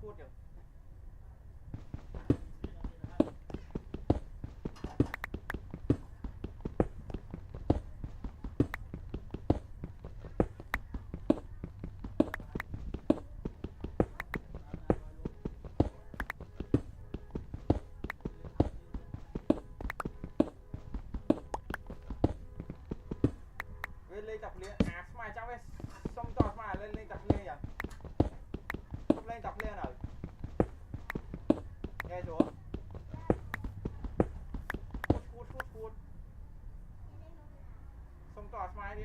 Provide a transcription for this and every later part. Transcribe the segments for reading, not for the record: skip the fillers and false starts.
chuột chẳng lên tập liền à smile trong ấy xong to smile lên tập liền nhỉ lên tập liền rồi nghe chúa phút xong to smile đi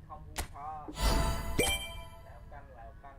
ทำบูชาแล้วกันแล้วกัน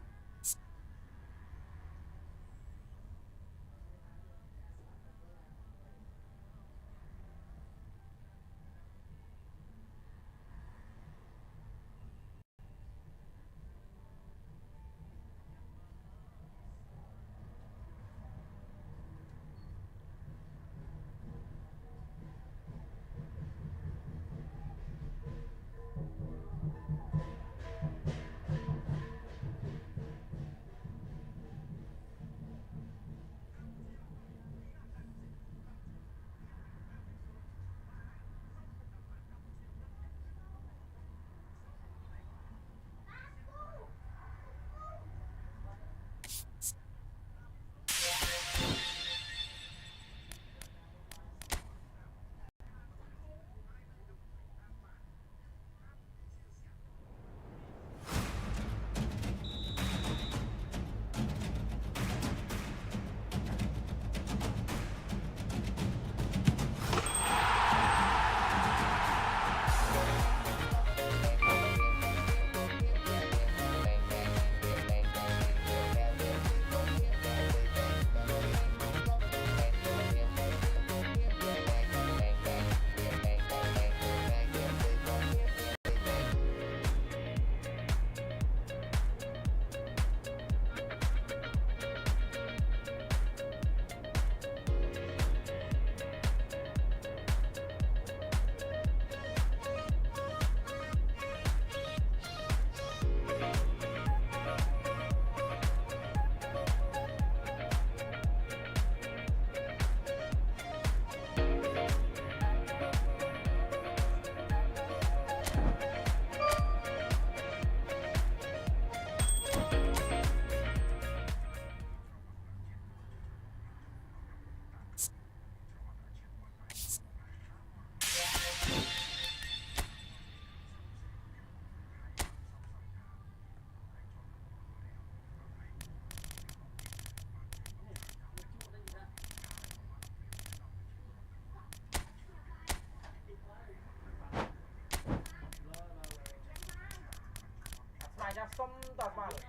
มาจะส้มตัดมาเลย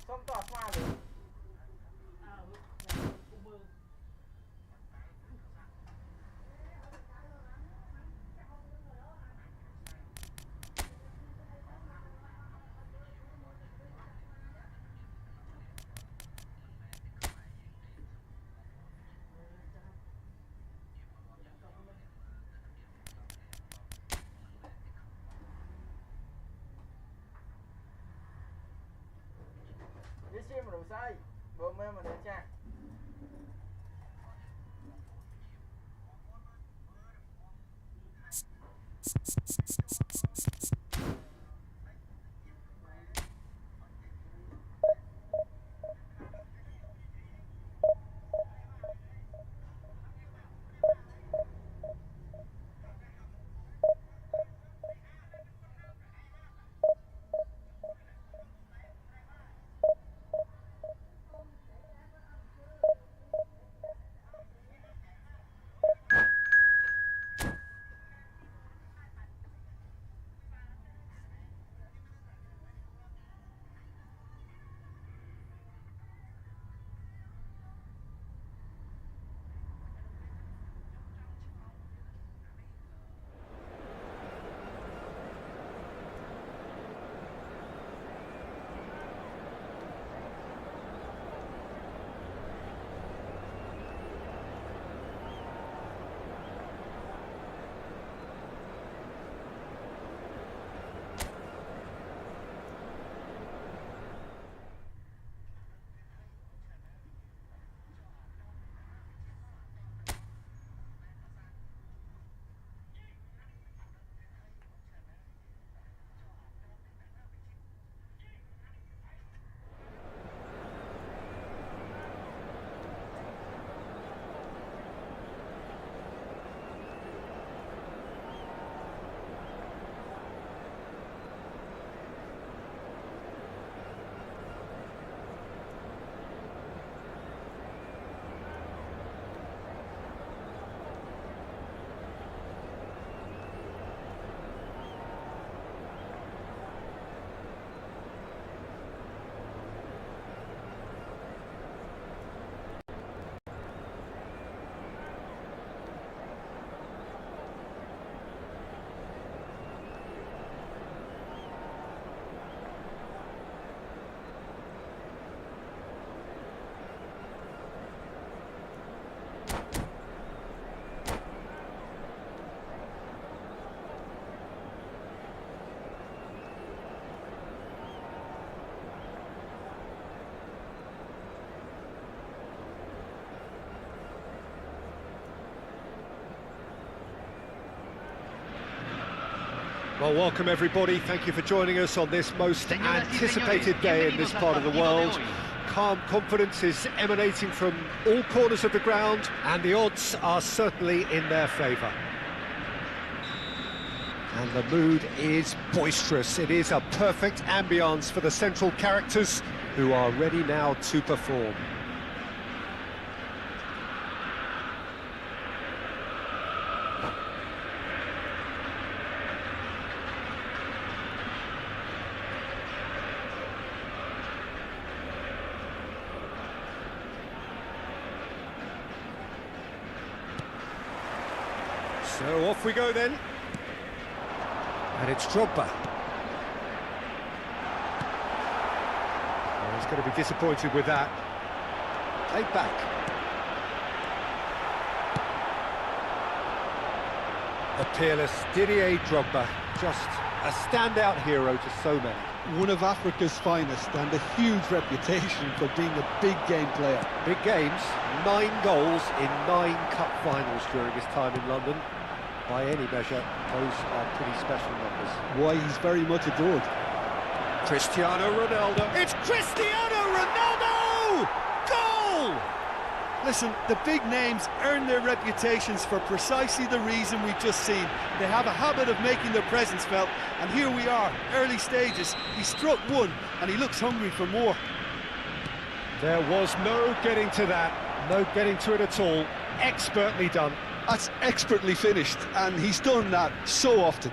ส้มตัดมาเลยยี่สิบหรือไส้เบอร์เมื่อมาเดินจ้า Well, welcome everybody. Thank you for joining us on this most anticipated day in this part of the world. Calm confidence is emanating from all corners of the ground, and the odds are certainly in their favour. And the mood is boisterous. It is a perfect ambience for the central characters who are ready now to perform. So off we go then. And it's Drogba. Oh, he's going to be disappointed with that. Played back. The peerless Didier Drogba, just a standout hero to so many. One of Africa's finest and a huge reputation for being a big game player. Big games, 9 goals in 9 cup finals during his time in London. By any measure, those are pretty special numbers. Why, he's very much adored. Cristiano Ronaldo. It's Cristiano Ronaldo! Goal! Listen, the big names earn their reputations for precisely the reason we've just seen. They have a habit of making their presence felt, and here we are, early stages. He struck one, and he looks hungry for more. There was no getting to that, no getting to it at all. Expertly done. That's expertly finished, and he's done that so often.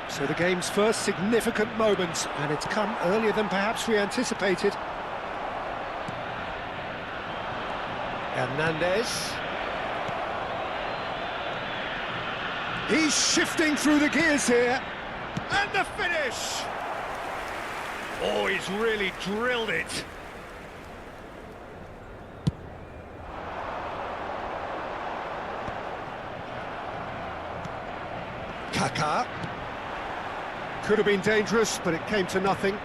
So the game's first significant moment, and it's come earlier than perhaps we anticipated. Hernandez. He's shifting through the gears here. And the finish! Oh, he's really drilled it. Kaká. Could have been dangerous, but it came to nothing.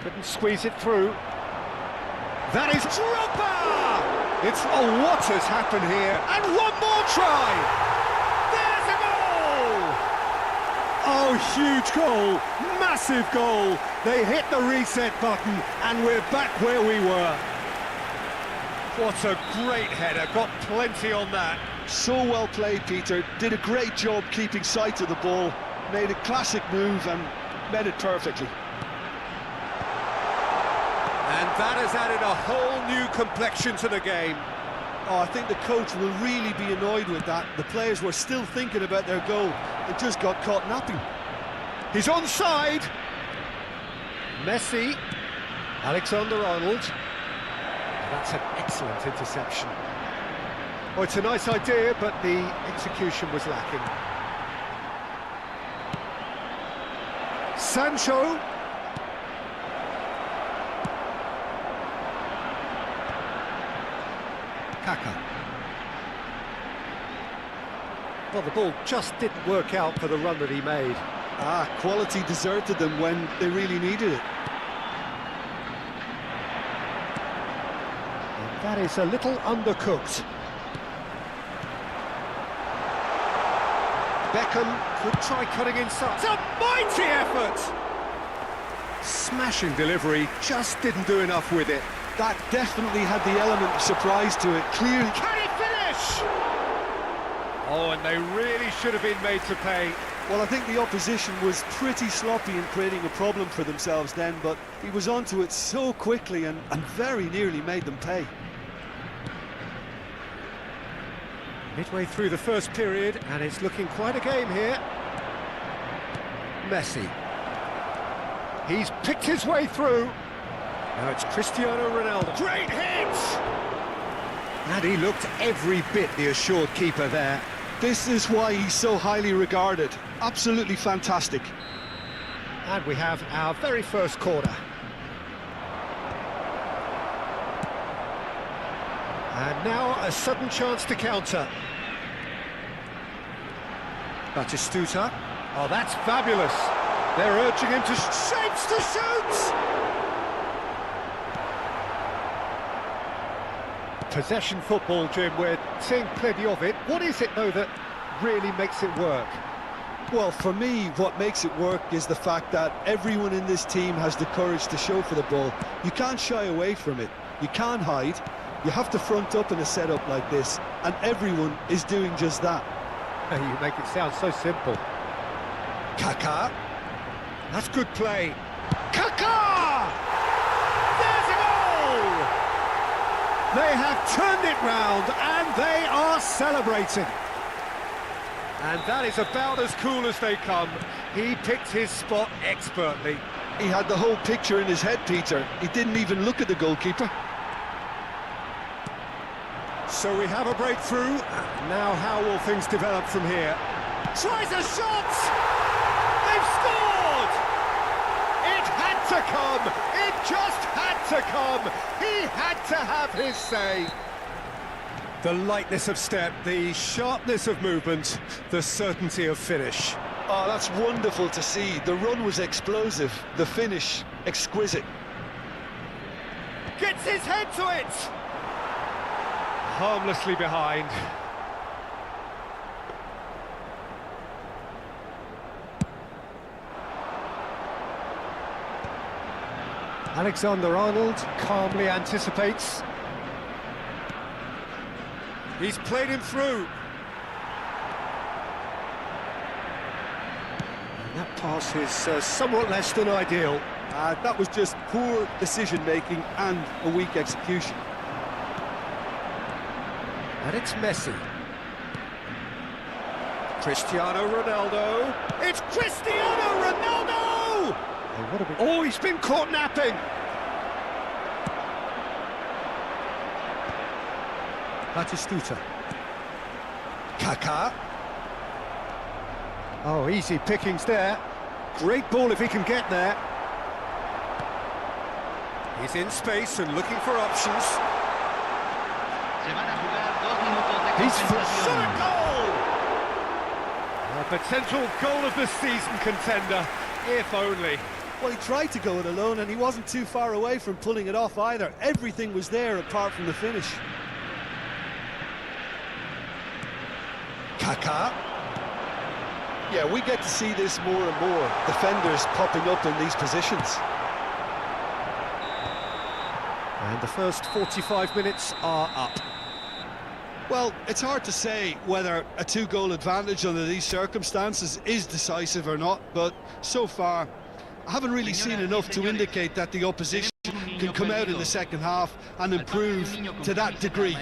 Couldn't squeeze it through. That is Drogba! It's, oh, what has happened here? And one more try! There's a goal! Oh, huge goal, massive goal. They hit the reset button, and we're back where we were. What a great header, got plenty on that. So well played, Peter. Did a great job keeping sight of the ball. Made a classic move and made it perfectly. And that has added a whole new complexion to the game. Oh, I think the coach will really be annoyed with that. The players were still thinking about their goal. They just got caught napping. He's onside. Messi. Alexander-Arnold. That's an excellent interception. Oh, it's a nice idea, but the execution was lacking. Sancho. Kaká. Well, the ball just didn't work out for the run that he made. Quality deserted them when they really needed it. And that is a little undercooked. Beckham could try cutting inside. It's a mighty effort! Smashing delivery, just didn't do enough with it. That definitely had the element of surprise to it. Clearly. Can he finish? Oh, and they really should have been made to pay. Well, I think the opposition was pretty sloppy in creating a problem for themselves then, but he was onto it so quickly and very nearly made them pay. Midway through the first period, and it's looking quite a game here. Messi. He's picked his way through. Now it's Cristiano Ronaldo. Great hit! And he looked every bit the assured keeper there. This is why he's so highly regarded. Absolutely fantastic. And we have our very first corner. And now a sudden chance to counter. Batistuta. Oh, that's fabulous. They're urging him to shapes to shoot! Possession football, Jim, we're seeing plenty of it. What is it, though, that really makes it work? Well, for me, what makes it work is the fact that everyone in this team has the courage to show for the ball. You can't shy away from it. You can't hide. You have to front up in a setup like this, and everyone is doing just that. You make it sound so simple. Kaká. That's good play. Kaká! There's a goal! They have turned it round, and they are celebrating. And that is about as cool as they come. He picked his spot expertly. He had the whole picture in his head, Peter. He didn't even look at the goalkeeper. So we have a breakthrough. Now how will things develop from here? Tries a shot! They've scored! It had to come! It just had to come! He had to have his say! The lightness of step, the sharpness of movement, the certainty of finish. Oh, that's wonderful to see. The run was explosive, the finish exquisite. Gets his head to it! Harmlessly behind. Alexander-Arnold calmly anticipates. He's played him through. And that pass is somewhat less than ideal. That was just poor decision-making and a weak execution. And it's Messi. Cristiano Ronaldo. It's Cristiano Ronaldo! Oh, he's been caught napping. Batistuta. Kaká. Oh, easy pickings there. Great ball if he can get there. He's in space and looking for options. He's for shot goal! A potential goal of the season contender, if only. Well, he tried to go it alone and he wasn't too far away from pulling it off either. Everything was there apart from the finish. Kaká. Yeah, we get to see this more and more. Defenders popping up in these positions. And the first 45 minutes are up. Well, it's hard to say whether a two-goal advantage under these circumstances is decisive or not, but so far, I haven't really seen enough to indicate that the opposition can come out in the second half and improve to that degree.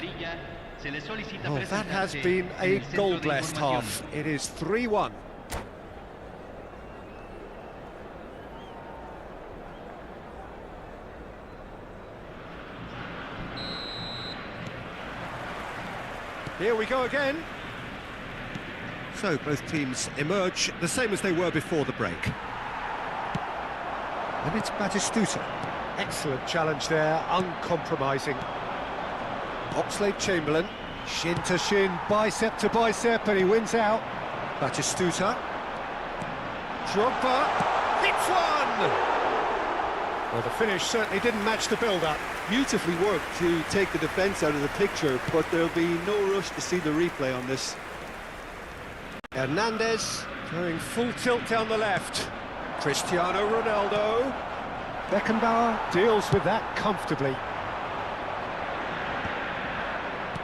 Oh, that has been a goal-blessed half. It is 3-1. Here we go again. So both teams emerge the same as they were before the break. And it's Batistuta. Excellent challenge there, uncompromising. Oxlade-Chamberlain, shin to shin, bicep to bicep, and he wins out. Batistuta. Drogba hits one! Well, the finish certainly didn't match the build-up. Beautifully worked to take the defence out of the picture, but there'll be no rush to see the replay on this. Hernandez going full tilt down the left. Cristiano Ronaldo. Beckenbauer deals with that comfortably.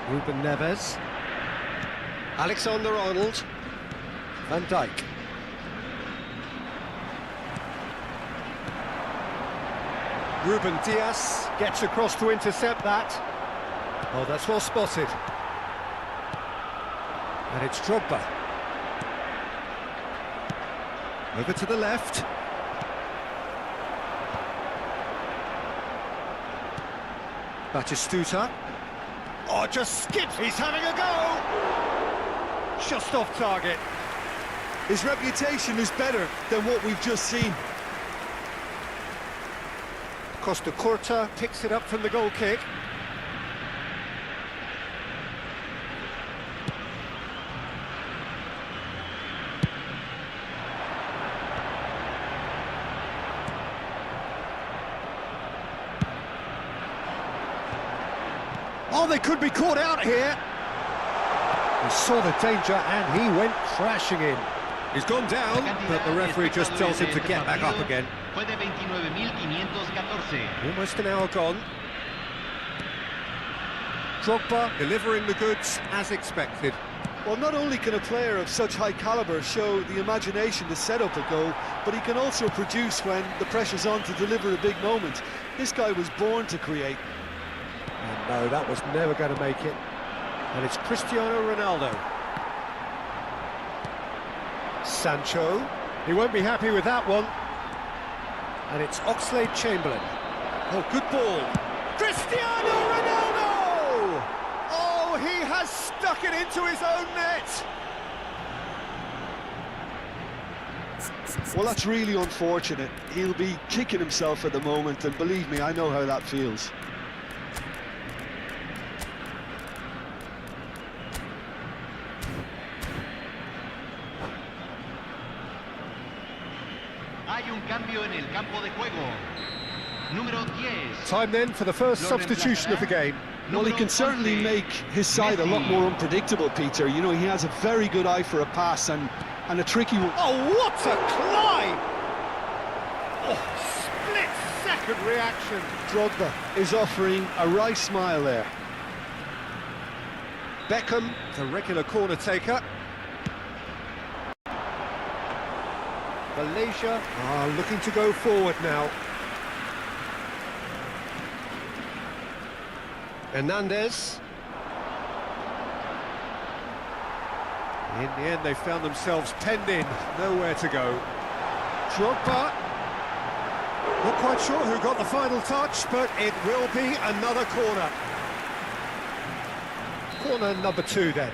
Ruben Neves. Alexander-Arnold. Van Dijk. Ruben Diaz gets across to intercept that. Oh, that's well spotted. And it's Drogba. Over to the left. Batistuta. Oh, just skips. He's having a go. Just off target. His reputation is better than what we've just seen. Costa Curta picks it up from the goal kick. Oh, they could be caught out here. He saw the danger and he went crashing in. He's gone down, but the referee just tells him to get back up again. Almost an hour gone. Drogba delivering the goods as expected. Well, not only can a player of such high calibre show the imagination to set up a goal, but he can also produce when the pressure's on to deliver a big moment. This guy was born to create. And no, that was never going to make it. And it's Cristiano Ronaldo. Sancho. He won't be happy with that one. And it's Oxlade-Chamberlain. Oh, good ball. Cristiano Ronaldo! Oh, he has stuck it into his own net. Well, that's really unfortunate. He'll be kicking himself at the moment, and believe me, I know how that feels. Time then for the first substitution of the game. Well, he can certainly make his side a lot more unpredictable, Peter. You know, he has a very good eye for a pass and a tricky one. Oh, what a climb! Oh, split-second reaction. Drogba is offering a wry smile there. Beckham, the regular corner taker. Malaysia are looking to go forward now. Hernandez. In the end, they found themselves penned in, nowhere to go. Drogba. Not quite sure who got the final touch, but it will be another corner. Corner number 2 then.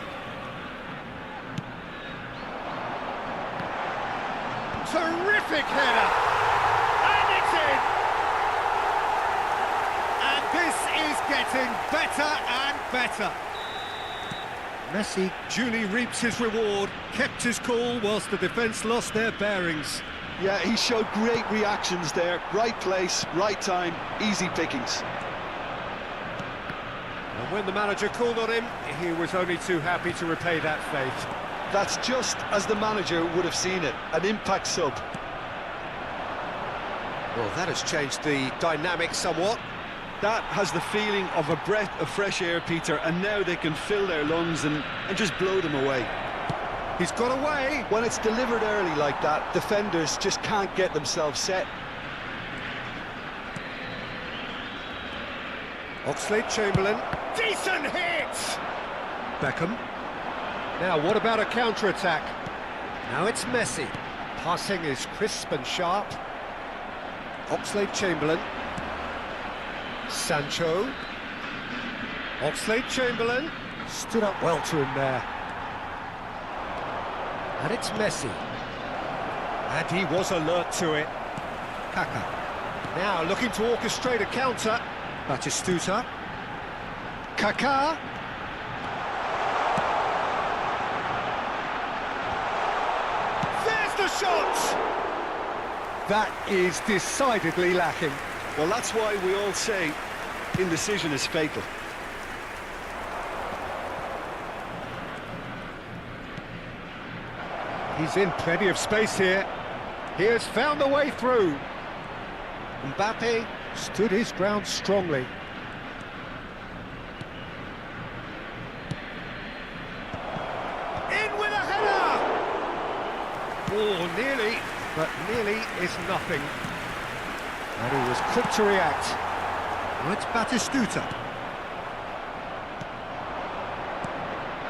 Terrific header! And it's in! And this is getting better and better. Messi duly reaps his reward, kept his cool whilst the defence lost their bearings. Yeah, he showed great reactions there. Right place, right time, easy pickings. And when the manager called on him, he was only too happy to repay that fate. That's just as the manager would have seen it, an impact sub. Well, that has changed the dynamic somewhat. That has the feeling of a breath of fresh air, Peter, and now they can fill their lungs and just blow them away. He's got away. When it's delivered early like that, defenders just can't get themselves set. Oxlade-Chamberlain. Decent hit! Beckham. Now, what about a counter-attack? Now it's Messi. Passing is crisp and sharp. Oxlade-Chamberlain. Sancho. Oxlade-Chamberlain. Stood up well to him there. And it's Messi. And he was alert to it. Kaka. Now looking to orchestrate a counter. Batistuta. Kaká. There's the shot! That is decidedly lacking. Well, that's why we all say indecision is fatal. He's in plenty of space here. He has found a way through. Mbappe stood his ground strongly. In with a header! Oh, nearly, but nearly is nothing. And he was quick to react. Now it's Batistuta.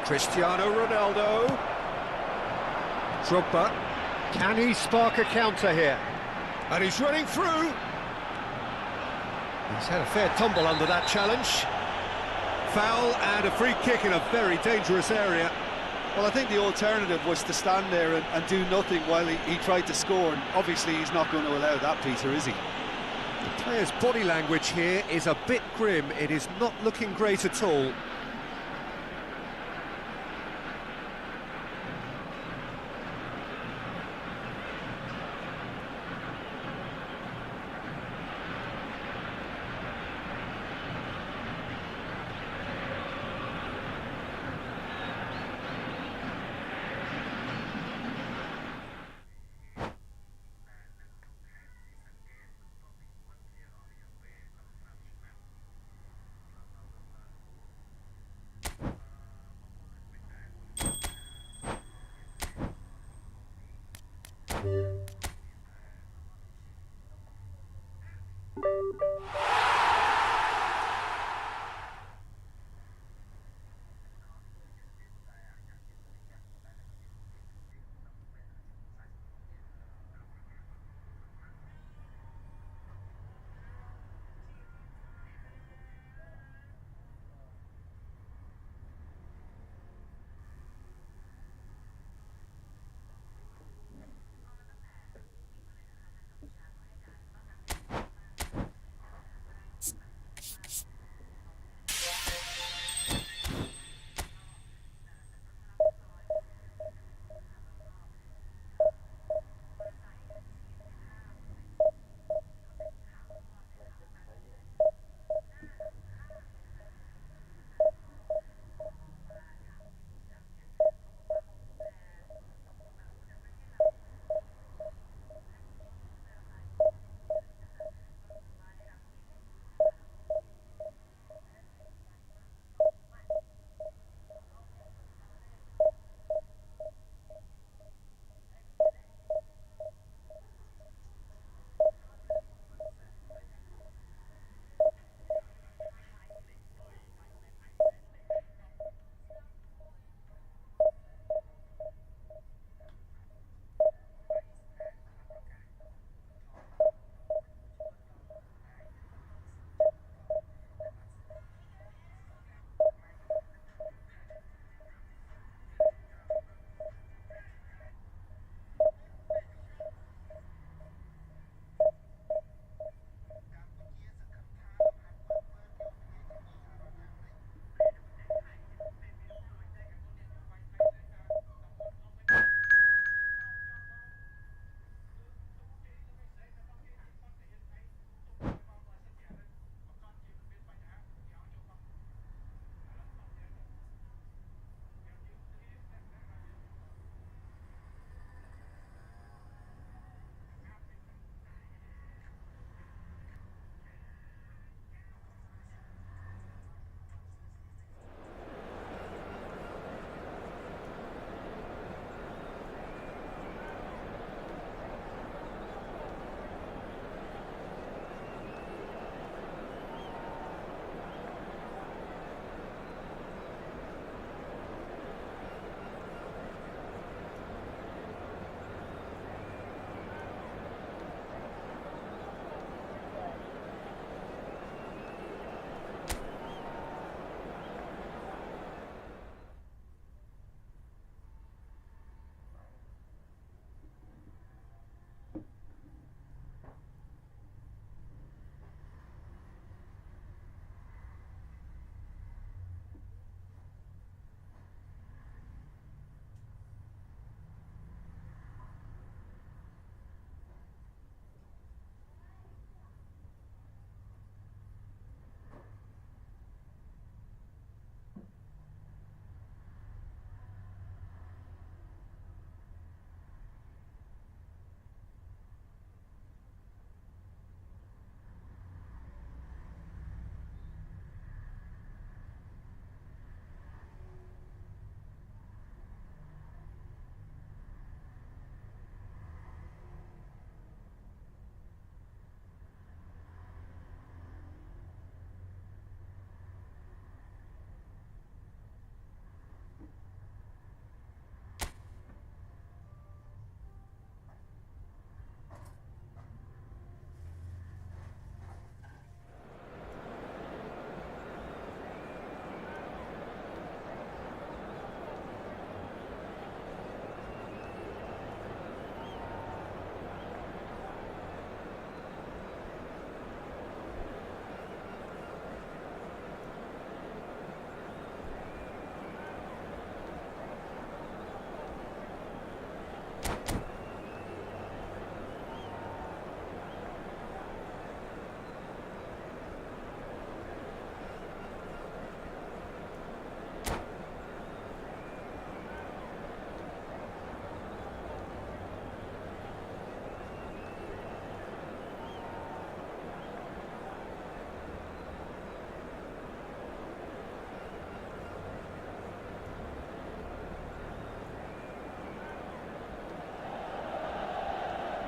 Cristiano Ronaldo. Drogba. Can he spark a counter here? And he's running through. He's had a fair tumble under that challenge. Foul and a free kick in a very dangerous area. Well, I think the alternative was to stand there and do nothing while he tried to score, and obviously he's not going to allow that, Peter, is he? The player's body language here is a bit grim. It is not looking great at all.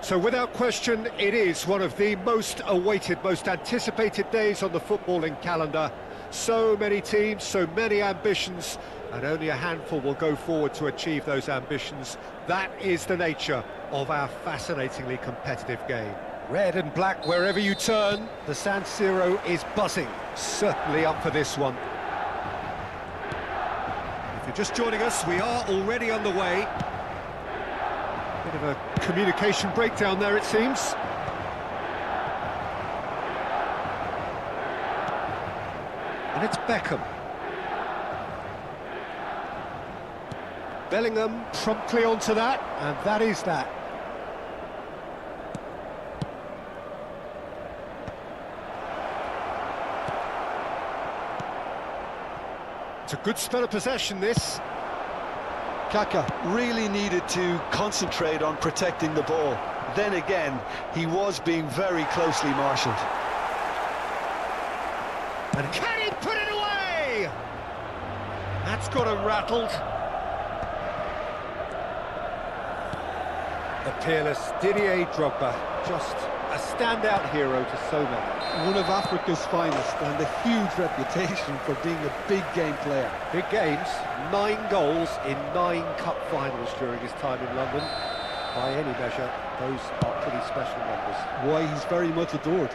So without question, it is one of the most awaited, most anticipated days on the footballing calendar. So many teams, so many ambitions, and only a handful will go forward to achieve those ambitions. That is the nature of our fascinatingly competitive game. Red and black wherever you turn, the San Siro is buzzing. Certainly up for this one. If you're just joining us, we are already underway. Bit of a communication breakdown there, it seems. And it's Beckham. Bellingham promptly onto that, and that is that. It's a good spell of possession, this. Kaka really needed to concentrate on protecting the ball. Then again, he was being very closely marshalled. And can he put it away? That's got him rattled. The peerless Didier Drogba, just a standout hero to so many. One of Africa's finest and a huge reputation for being a big game player. Big games, 9 goals in 9 cup finals during his time in London. By any measure, those are pretty special numbers. Why, he's very much adored.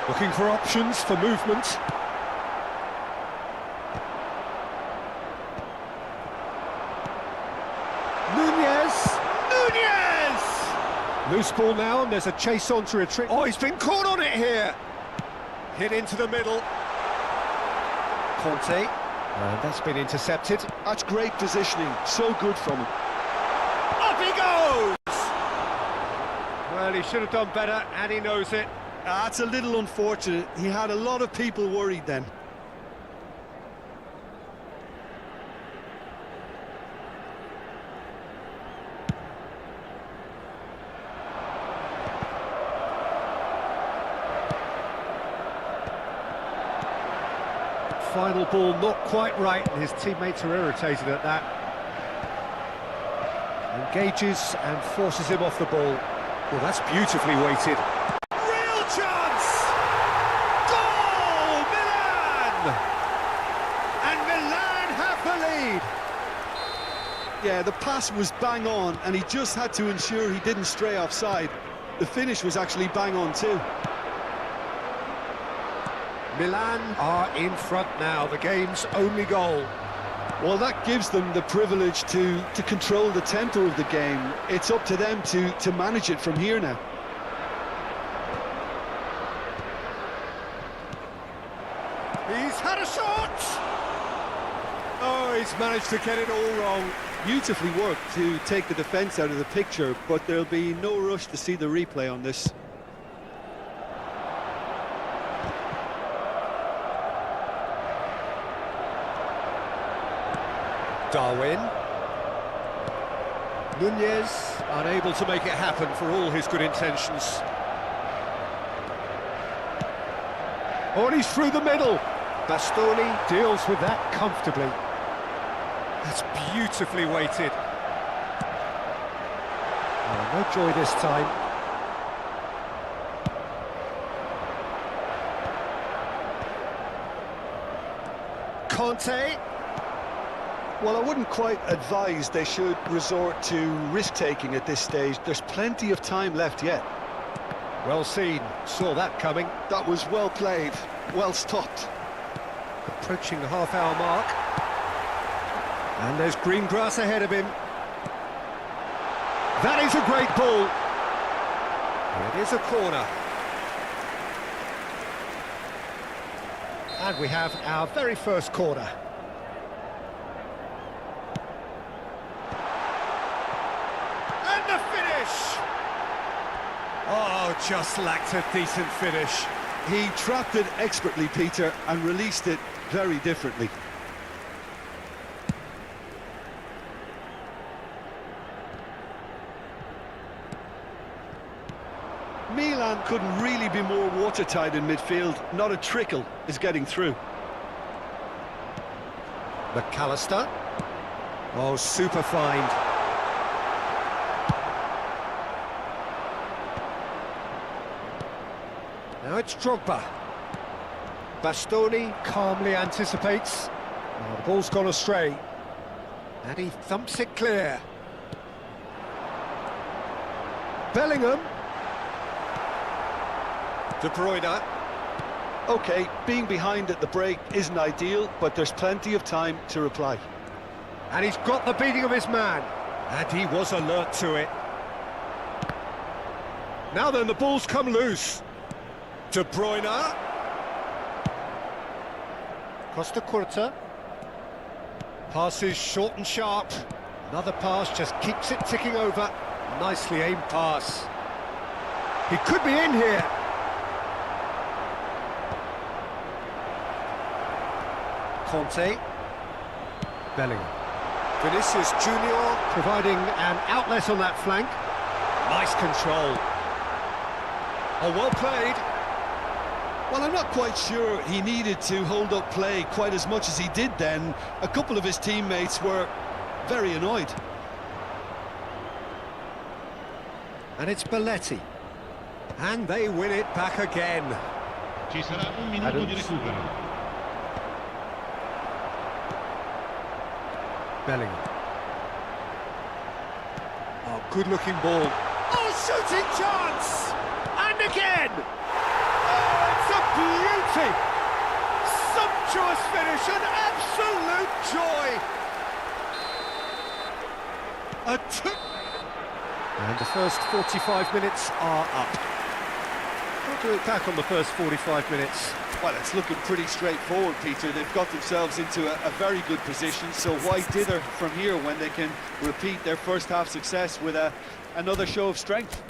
Looking for options for movement. Nunez! Loose ball now, and there's a chase on to retreat. Oh, he's been caught on it here! Hit into the middle. Conte. And that's been intercepted. That's great positioning, so good from him. Up he goes! Well, he should have done better, and he knows it. That's a little unfortunate. He had a lot of people worried then. Final ball not quite right, and his teammates are irritated at that. Engages and forces him off the ball. Well, that's beautifully weighted. Real chance! Goal! Milan! And Milan have the lead! Yeah, the pass was bang on, and he just had to ensure he didn't stray offside. The finish was actually bang on too. Milan are in front now, the game's only goal. Well, that gives them the privilege to control the tempo of the game. It's up to them to manage it from here now. He's had a shot! Oh, he's managed to get it all wrong. Beautifully worked to take the defence out of the picture, but there'll be no rush to see the replay on this. Darwin. Nunez, unable to make it happen for all his good intentions. Oh, and he's through the middle. Bastoni deals with that comfortably. That's beautifully weighted. Oh, no joy this time. Conte. Well, I wouldn't quite advise they should resort to risk-taking at this stage. There's plenty of time left yet. Well seen, saw that coming. That was well played, well stopped. Approaching the half-hour mark. And there's green grass ahead of him. That is a great ball. It is a corner. And we have our very first corner. The finish! Oh, just lacked a decent finish. He trapped it expertly, Peter, and released it very differently. Milan couldn't really be more watertight in midfield. Not a trickle is getting through. McAllister. Oh, super find. Now it's Drogba. Bastoni calmly anticipates. Oh, the ball's gone astray. And he thumps it clear. Bellingham. De Bruyne. OK, being behind at the break isn't ideal, but there's plenty of time to reply. And he's got the beating of his man. And he was alert to it. Now then, the ball's come loose. De Bruyne. Costa Curta. Passes short and sharp. Another pass just keeps it ticking over. Nicely aimed pass. He could be in here. Conte. Bellingham. Vinicius Junior providing an outlet on that flank. Nice control. Oh, well played. Well, I'm not quite sure he needed to hold up play quite as much as he did then. A couple of his teammates were very annoyed. And it's Belletti. And they win it back again. Ci sarà un minuto di recupero. Bellingham. Oh, good-looking ball. Oh, shooting chance! And again! Oh, it's a beauty! Sumptuous finish, an absolute joy! And the first 45 minutes are up. What do we back on the first 45 minutes? Well, it's looking pretty straightforward, Peter. They've got themselves into a very good position, so why dither from here when they can repeat their first half success with another show of strength?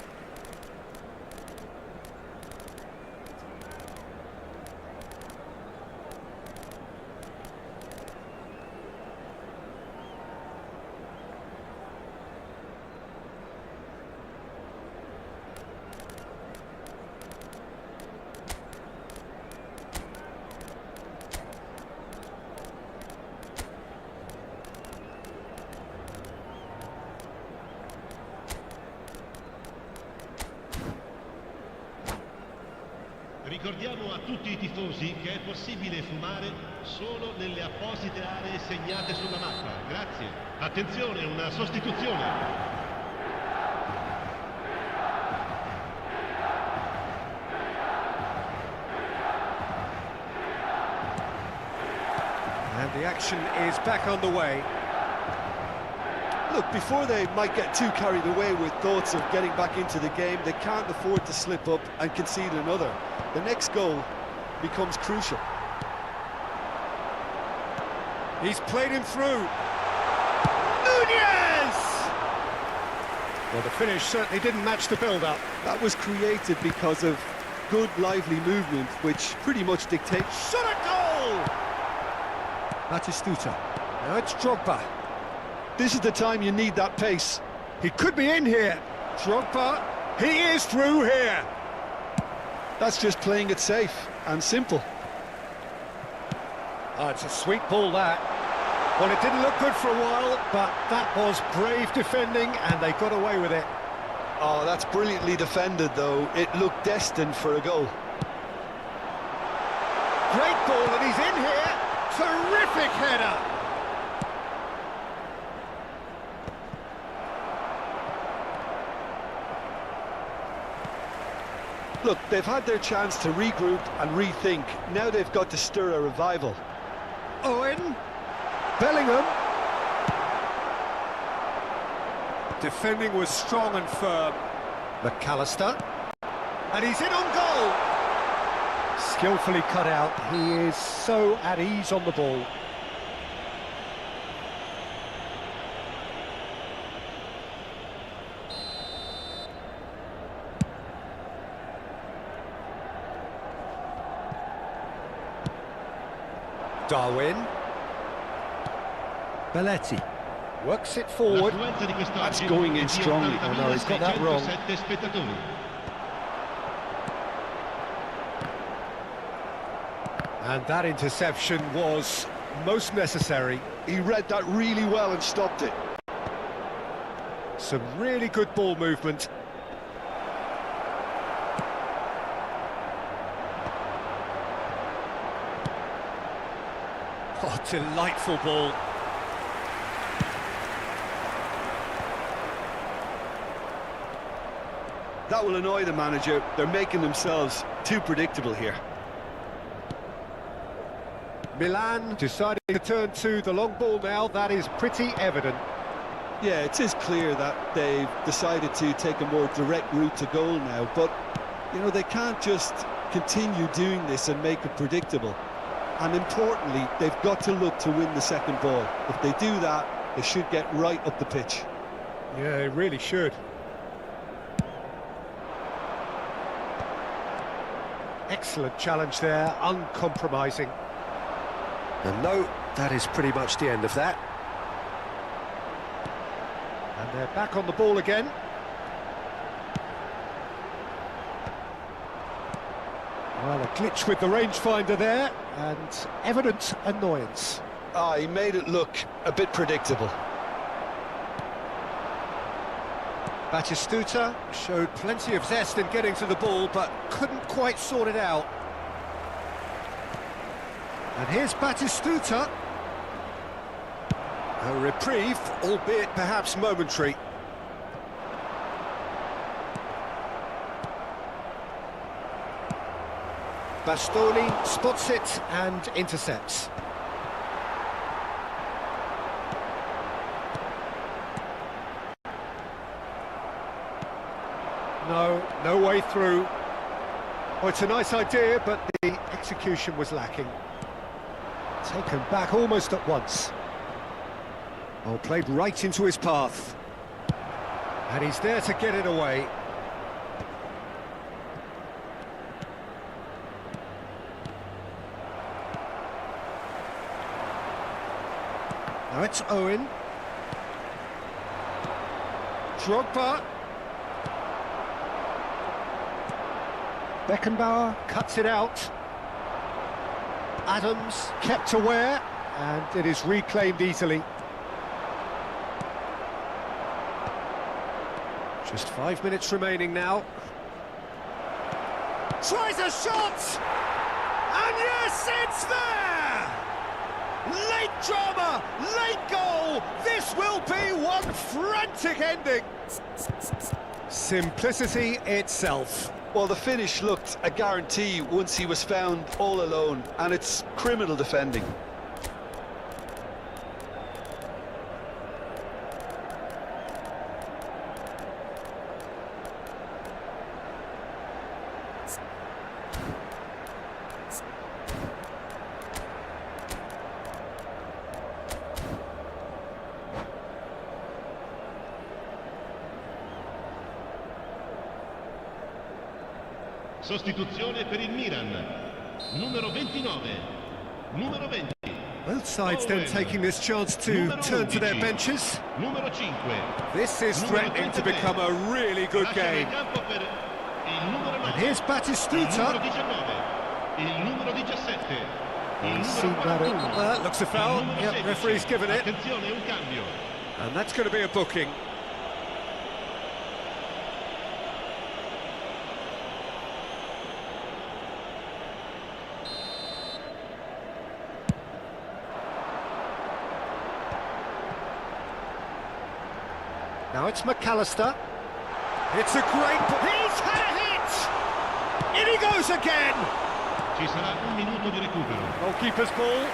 Ricordiamo a tutti i tifosi che è possibile fumare solo nelle apposite aree segnate sulla mappa. Grazie. Attenzione, una sostituzione. And the action is back underway. Look, before they might get too carried away with thoughts of getting back into the game, they can't afford to slip up and concede another. The next goal becomes crucial. He's played him through. Nunez! Well, the finish certainly didn't match the build-up. That was created because of good, lively movement, which pretty much dictates... Shot at goal! Batistuta. Now it's Drogba. This is the time you need that pace. He could be in here. Drogba, he is through here. That's just playing it safe and simple. Oh, it's a sweet ball, that. Well, it didn't look good for a while, but that was brave defending, and they got away with it. Oh, that's brilliantly defended, though. It looked destined for a goal. Great ball, and he's in here. Terrific header. Look, they've had their chance to regroup and rethink. Now they've got to stir a revival. Owen. Bellingham. Defending was strong and firm. McAllister. And he's in on goal. Skillfully cut out. He is so at ease on the ball. Darwin. Belletti works it forward. That's going in strongly. Oh no, he's got that wrong. And that interception was most necessary. He read that really well and stopped it. Some really good ball movement. Oh, delightful ball. That will annoy the manager. They're making themselves too predictable here. Milan deciding to turn to the long ball now. That is pretty evident. Yeah, it is clear that they've decided to take a more direct route to goal now, but, you know, they can't just continue doing this and make it predictable. And importantly, they've got to look to win the second ball. If they do that, they should get right up the pitch. Yeah, they really should. Excellent challenge there, uncompromising. And no, that is pretty much the end of that. And they're back on the ball again. Well, a glitch with the rangefinder there, and evident annoyance. Ah, he made it look a bit predictable. Batistuta showed plenty of zest in getting to the ball, but couldn't quite sort it out. And here's Batistuta. A reprieve, albeit perhaps momentary. Bastoni spots it and intercepts. No way through. Well, it's a nice idea, but the execution was lacking. Taken back almost at once. Oh, played right into his path. And he's there to get it away. Now it's Owen. Drogba. Beckenbauer cuts it out. Adams kept aware, and it is reclaimed easily. Just 5 minutes remaining now. Tries a shot! And yes, it's there! Late drama, late goal! This will be one frantic ending! Simplicity itself. Well, the finish looked a guarantee once he was found all alone, and it's criminal defending. Sostituzione per il Milan. Numero 29. Numero 20. Both sides then taking this chance to turn to their benches. Numero 5. This is threatening to become a really good game. And here's Batistuta. Il numero 17. He's seen that. Looks a foul. Yep, referee's given it. Attenzione, un cambio. And that's going to be a booking. Now it's McAllister. It's a great... He's had a hit! In he goes again! Ci sarà un minuto di recupero. Goalkeeper's ball.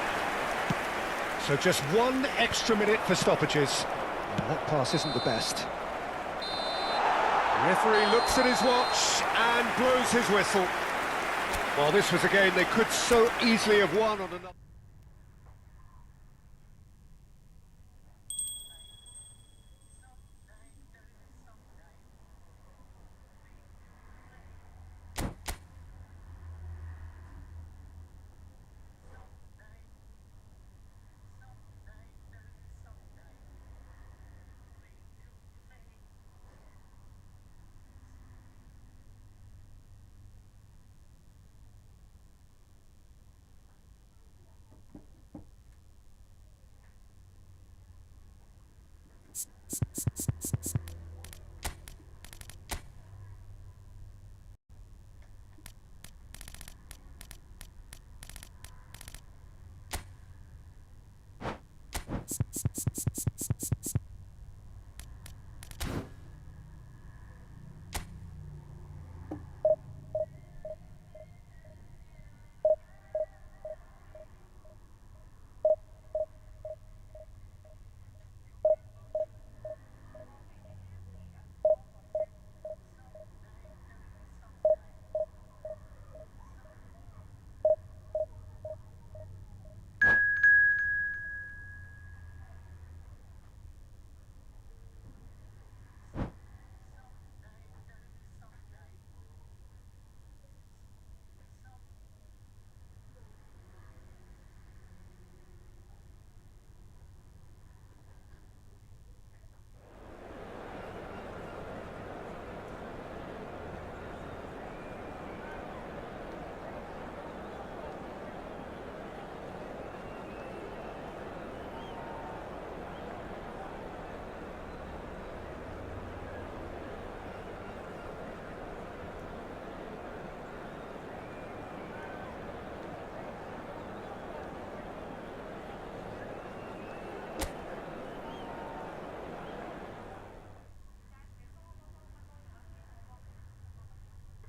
So just 1 extra minute for stoppages. Now, that pass isn't the best. The referee looks at his watch and blows his whistle. Well, this was a game they could so easily have won on another...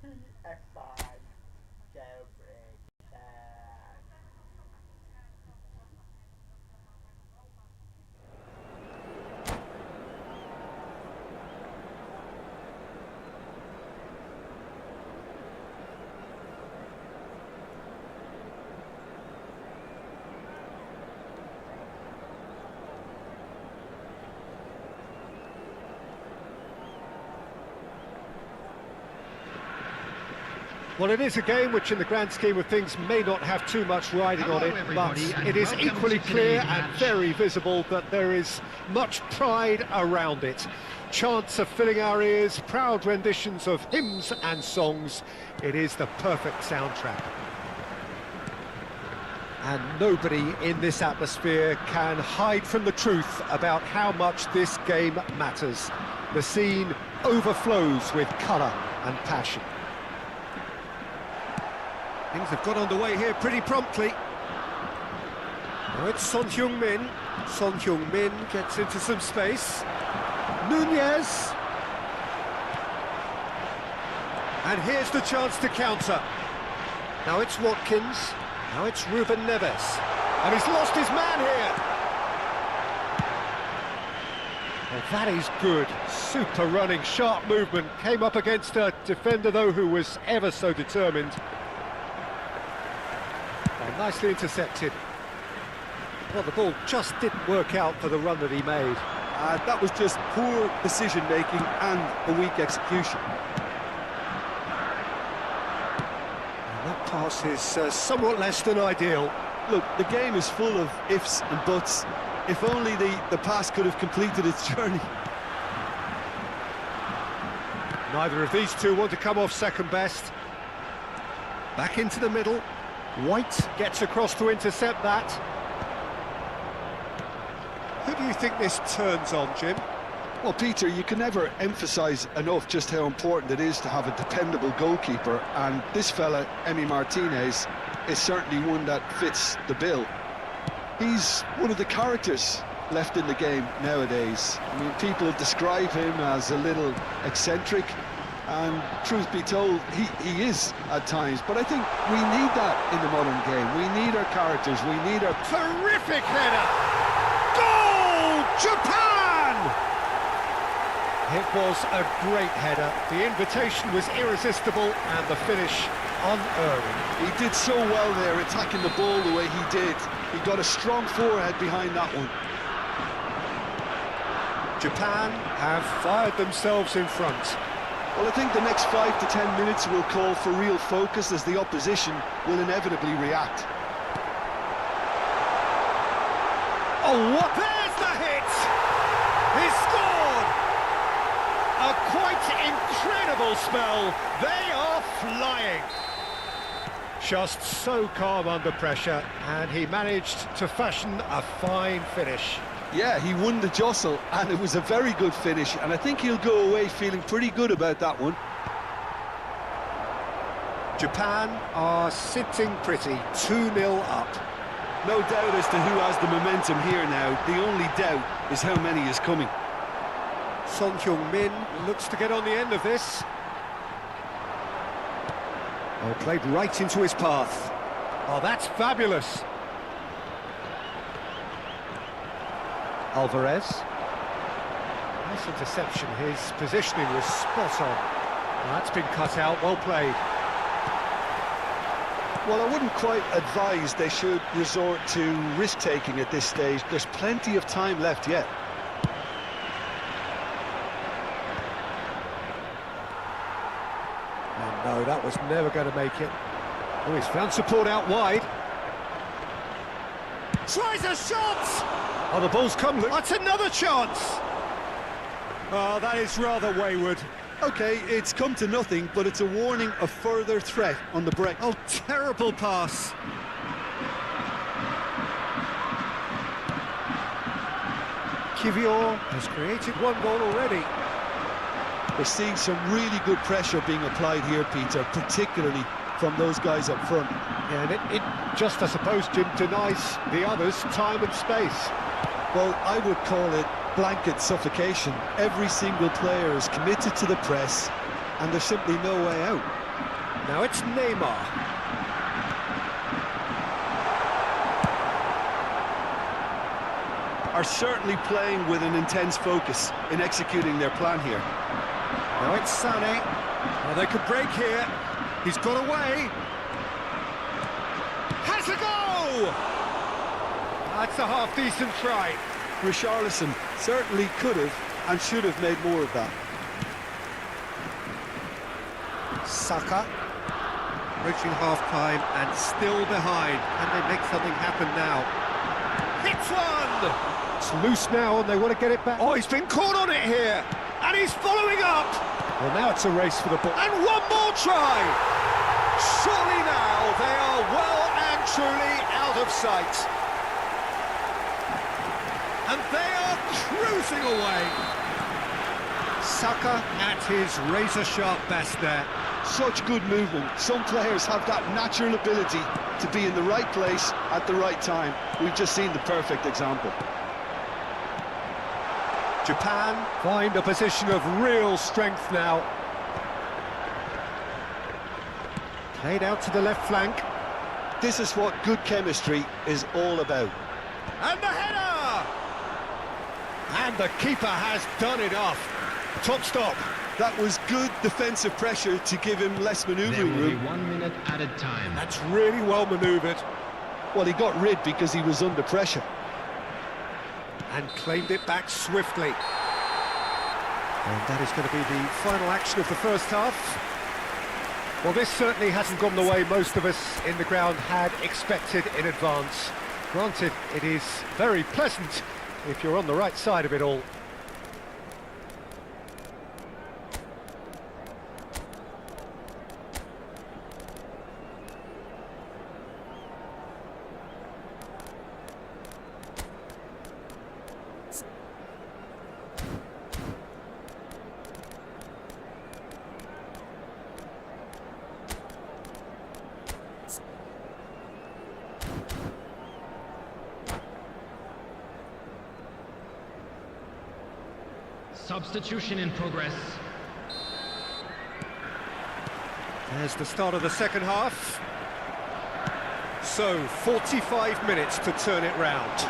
PS5 jailbreak. Well, it is a game which, in the grand scheme of things, may not have too much riding on it, but it is equally clear and very visible that there is much pride around it. Chants are filling our ears, proud renditions of hymns and songs. It is the perfect soundtrack. And nobody in this atmosphere can hide from the truth about how much this game matters. The scene overflows with colour and passion. Things have got underway here pretty promptly. Now it's Son Heung-min. Son Heung-min gets into some space. Nunez. And here's the chance to counter. Now it's Watkins. Now it's Ruben Neves. And he's lost his man here. Well, that is good. Super running, sharp movement. Came up against a defender, though, who was ever so determined. Oh, nicely intercepted. Well, the ball just didn't work out for the run that he made. That was just poor decision-making and a weak execution. And that pass is somewhat less than ideal. Look, the game is full of ifs and buts. If only the pass could have completed its journey. Neither of these two want to come off second best. Back into the middle. White gets across to intercept that. Who do you think this turns on, Jim? Well, Peter, you can never emphasise enough just how important it is to have a dependable goalkeeper, and this fella, Emi Martinez, is certainly one that fits the bill. He's one of the characters left in the game nowadays. I mean, people describe him as a little eccentric, and truth be told, he is at times, but I think we need that in the modern game. We need our characters, we need our... Terrific header! Goal! Japan! It was a great header. The invitation was irresistible and the finish unerring. He did so well there, attacking the ball the way he did. He got a strong forehead behind that one. Japan have fired themselves in front. Well, I think the next 5 to 10 minutes will call for real focus, as the opposition will inevitably react. Oh, what? There's the hit! He scored! A quite incredible spell. They are flying. Just so calm under pressure, and he managed to fashion a fine finish. Yeah, he won the jostle, and it was a very good finish, and I think he'll go away feeling pretty good about that one. Japan are sitting pretty, 2-0 up. No doubt as to who has the momentum here now. The only doubt is how many is coming. Son Heung-min looks to get on the end of this. Oh, played right into his path. Oh, that's fabulous. Alvarez. Nice interception. His positioning was spot on. Well, that's been cut out. Well played. Well, I wouldn't quite advise they should resort to risk-taking at this stage. There's plenty of time left yet. And no, that was never going to make it. Oh, he's found support out wide. Tries a shot! Oh, the ball's come loose. That's another chance! Oh, that is rather wayward. OK, it's come to nothing, but it's a warning of further threat on the break. Oh, terrible pass. Kivior has created one goal already. We're seeing some really good pressure being applied here, Peter, particularly from those guys up front. Yeah, and it just, I suppose, Jim, denies the others time and space. Well, I would call it blanket suffocation. Every single player is committed to the press, and there's simply no way out. Now it's Neymar. Are certainly playing with an intense focus in executing their plan here. Now it's Sané. Well, they could break here. He's got away. Has a goal! That's a half-decent try. Richarlison certainly could have and should have made more of that. Saka. Reaching half-time and still behind. Can they make something happen now? Hits one! It's loose now and they want to get it back. Oh, he's been caught on it here. And he's following up. Well, now it's a race for the ball. And one more try! Surely now they are well and truly out of sight. And they are cruising away. Saka at his razor-sharp best there. Such good movement. Some players have that natural ability to be in the right place at the right time. We've just seen the perfect example. Japan find a position of real strength now. Played out to the left flank. This is what good chemistry is all about. And the header! And the keeper has done it off. Top stop. That was good defensive pressure to give him less manoeuvring There will be room. 1 minute added time. That's really well manoeuvred. Well, he got rid because he was under pressure. And claimed it back swiftly. And that is going to be the final action of the first half. Well, this certainly hasn't gone the way most of us in the ground had expected in advance. Granted, it is very pleasant if you're on the right side of it all. Substitution in progress. There's the start of the second half. So, 45 minutes to turn it round.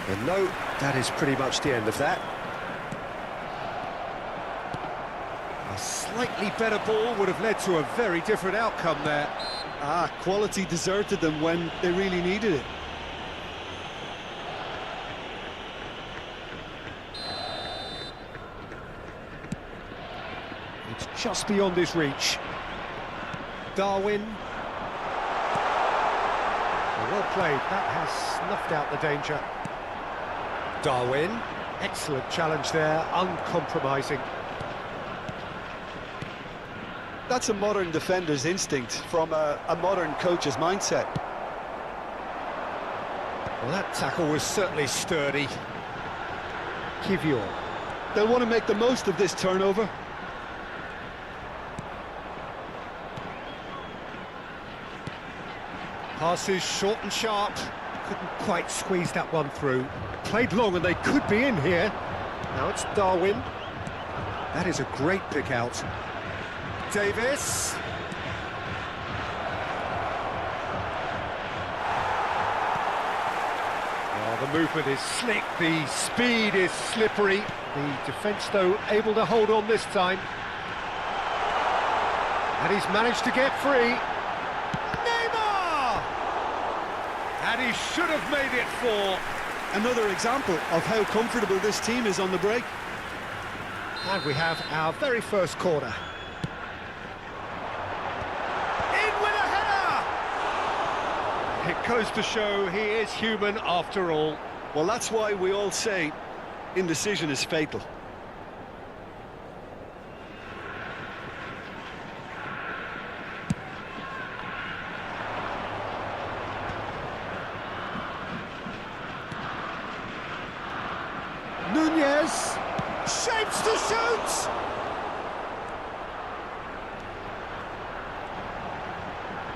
And no, that is pretty much the end of that. A slightly better ball would have led to a very different outcome there. Quality deserted them when they really needed it. It's just beyond his reach. Darwin. Well played, that has snuffed out the danger. Darwin, excellent challenge there, uncompromising. That's a modern defender's instinct from a modern coach's mindset. Well, that tackle was certainly sturdy. Kivior. They'll want to make the most of this turnover. Passes short and sharp. Couldn't quite squeeze that one through. Played long and they could be in here. Now it's Darwin. That is a great pick out. Davis. Oh, the movement is slick, the speed is slippery. The defence, though, able to hold on this time. And he's managed to get free. Neymar! And he should have made it 4. Another example of how comfortable this team is on the break. And we have our very first corner. In with a header! It goes to show he is human after all. Well, that's why we all say indecision is fatal. Nunez shapes to shoot.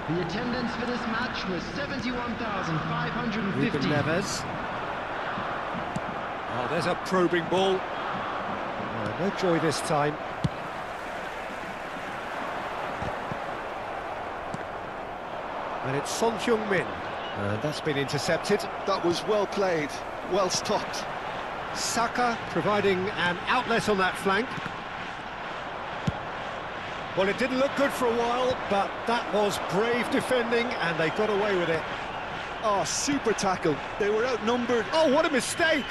The attendance for this match was 71,550. Ruben Neves. Oh, there's a probing ball. Oh, no joy this time. And it's Son Heung-min. That's been intercepted. That was well played, well stopped. Saka providing an outlet on that flank. Well, it didn't look good for a while, but that was brave defending, and they got away with it. Oh, super tackle. They were outnumbered. Oh, what a mistake!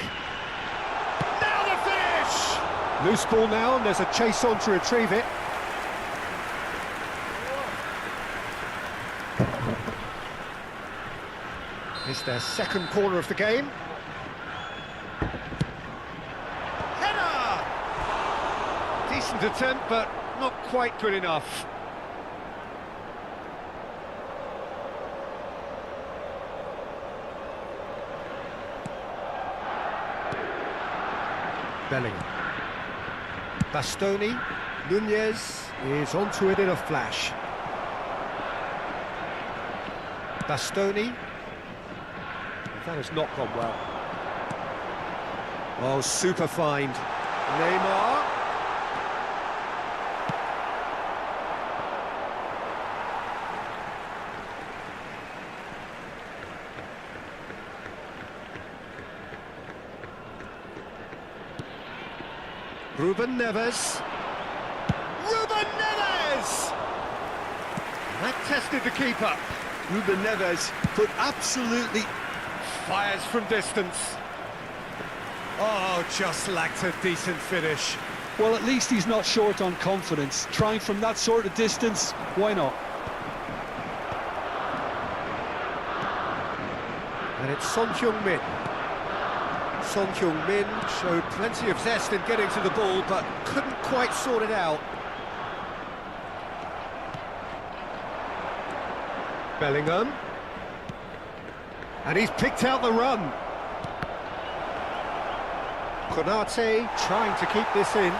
Now the finish! Loose ball now, and there's a chase on to retrieve it. It's their second corner of the game. Header! Decent attempt, but not quite good enough. Bellingham. Bastoni. Nunez is onto it in a flash. Bastoni. That has not gone well. Oh, super find. Neymar. Ruben Neves. Ruben Neves! That tested the keeper. Ruben Neves put absolutely... Fires from distance. Oh, just lacked a decent finish. Well, at least he's not short on confidence. Trying from that sort of distance, why not? And it's Son Heung-min. Son Heung-min showed plenty of zest in getting to the ball, but couldn't quite sort it out. Bellingham. And he's picked out the run. Konate trying to keep this in.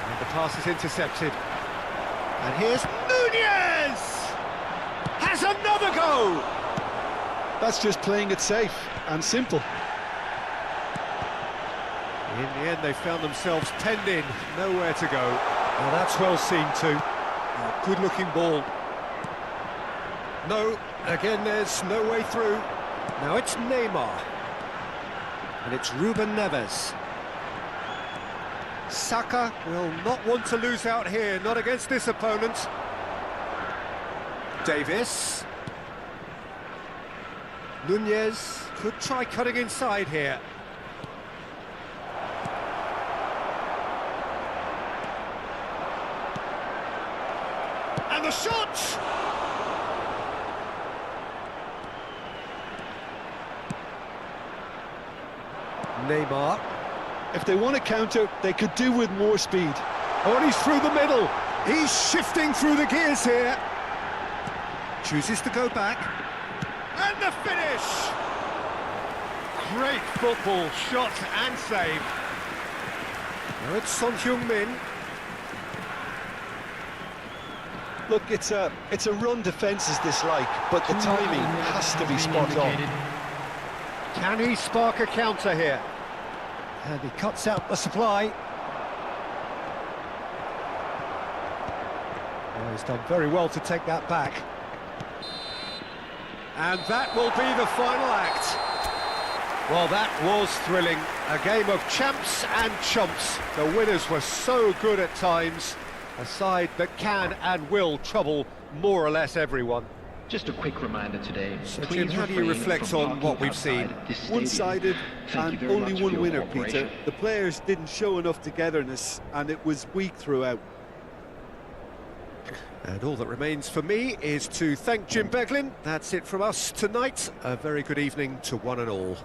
And the pass is intercepted. And here's Nunez! Has another go! That's just playing it safe and simple. In the end, they found themselves penned in, nowhere to go. Now that's well seen too. Oh, good-looking ball. No, again there's no way through. Now it's Neymar. And it's Ruben Neves. Saka will not want to lose out here, not against this opponent. Davis. Nunez could try cutting inside here. And the shot! Neymar. If they want to counter, they could do with more speed. Oh, and he's through the middle. He's shifting through the gears here. Chooses to go back. And the finish! Great football, shot and save. Now it's Son Heung-min. Look, it's a run defence is dislike, but the timing has to be spot on. Can he spark a counter here? And he cuts out the supply. Oh, he's done very well to take that back. And that will be the final act. Well, that was thrilling. A game of champs and chumps. The winners were so good at times. A side that can and will trouble more or less everyone. Just a quick reminder today. So, Jim, how do you reflect on what we've seen? One-sided and only one winner, Peter. The players didn't show enough togetherness and it was weak throughout. And all that remains for me is to thank Jim Beglin. That's it from us tonight. A very good evening to one and all.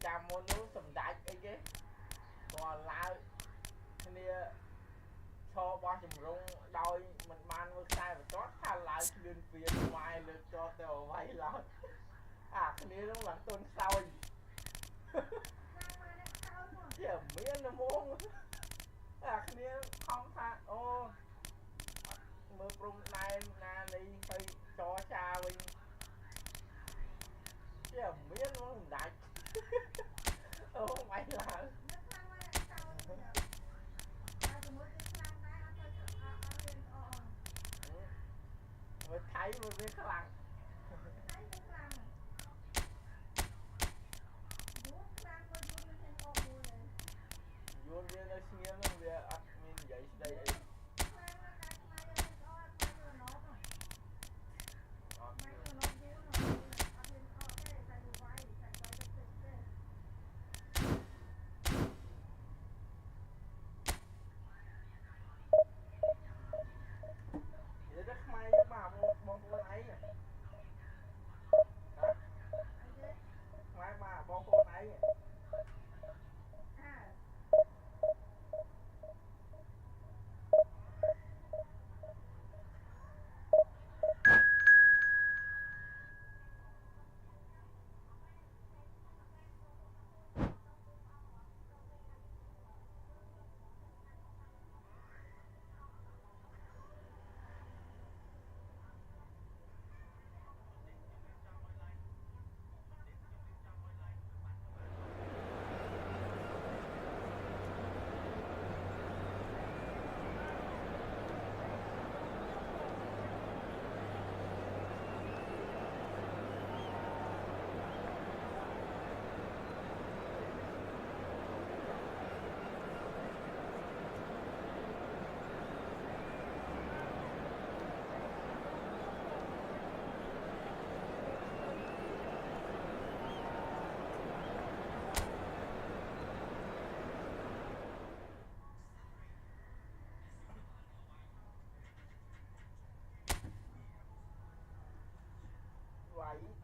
ចាំមុននោះសម្ដេចអីគេគាត់ឡើងគ្នាឈរបោះជំរងដោយមិនបានមើលខ្សែបន្ទាត់ថាឡើងគ្លឿនពៀនម៉ែលើកចោះទៅអ្វីឡើយអាគ្នានោះឡើងទុនខ្សោយជាមានហ្មងអាគ្នាខំថាអូមើលព្រំដែនណានេះទៅចរចាវិញជាមានហ្មងសម្ដេចអូម៉ៃឡើង mới thấy mới biết cái lăng vốn viên nó xuyên nó về admin vậy đây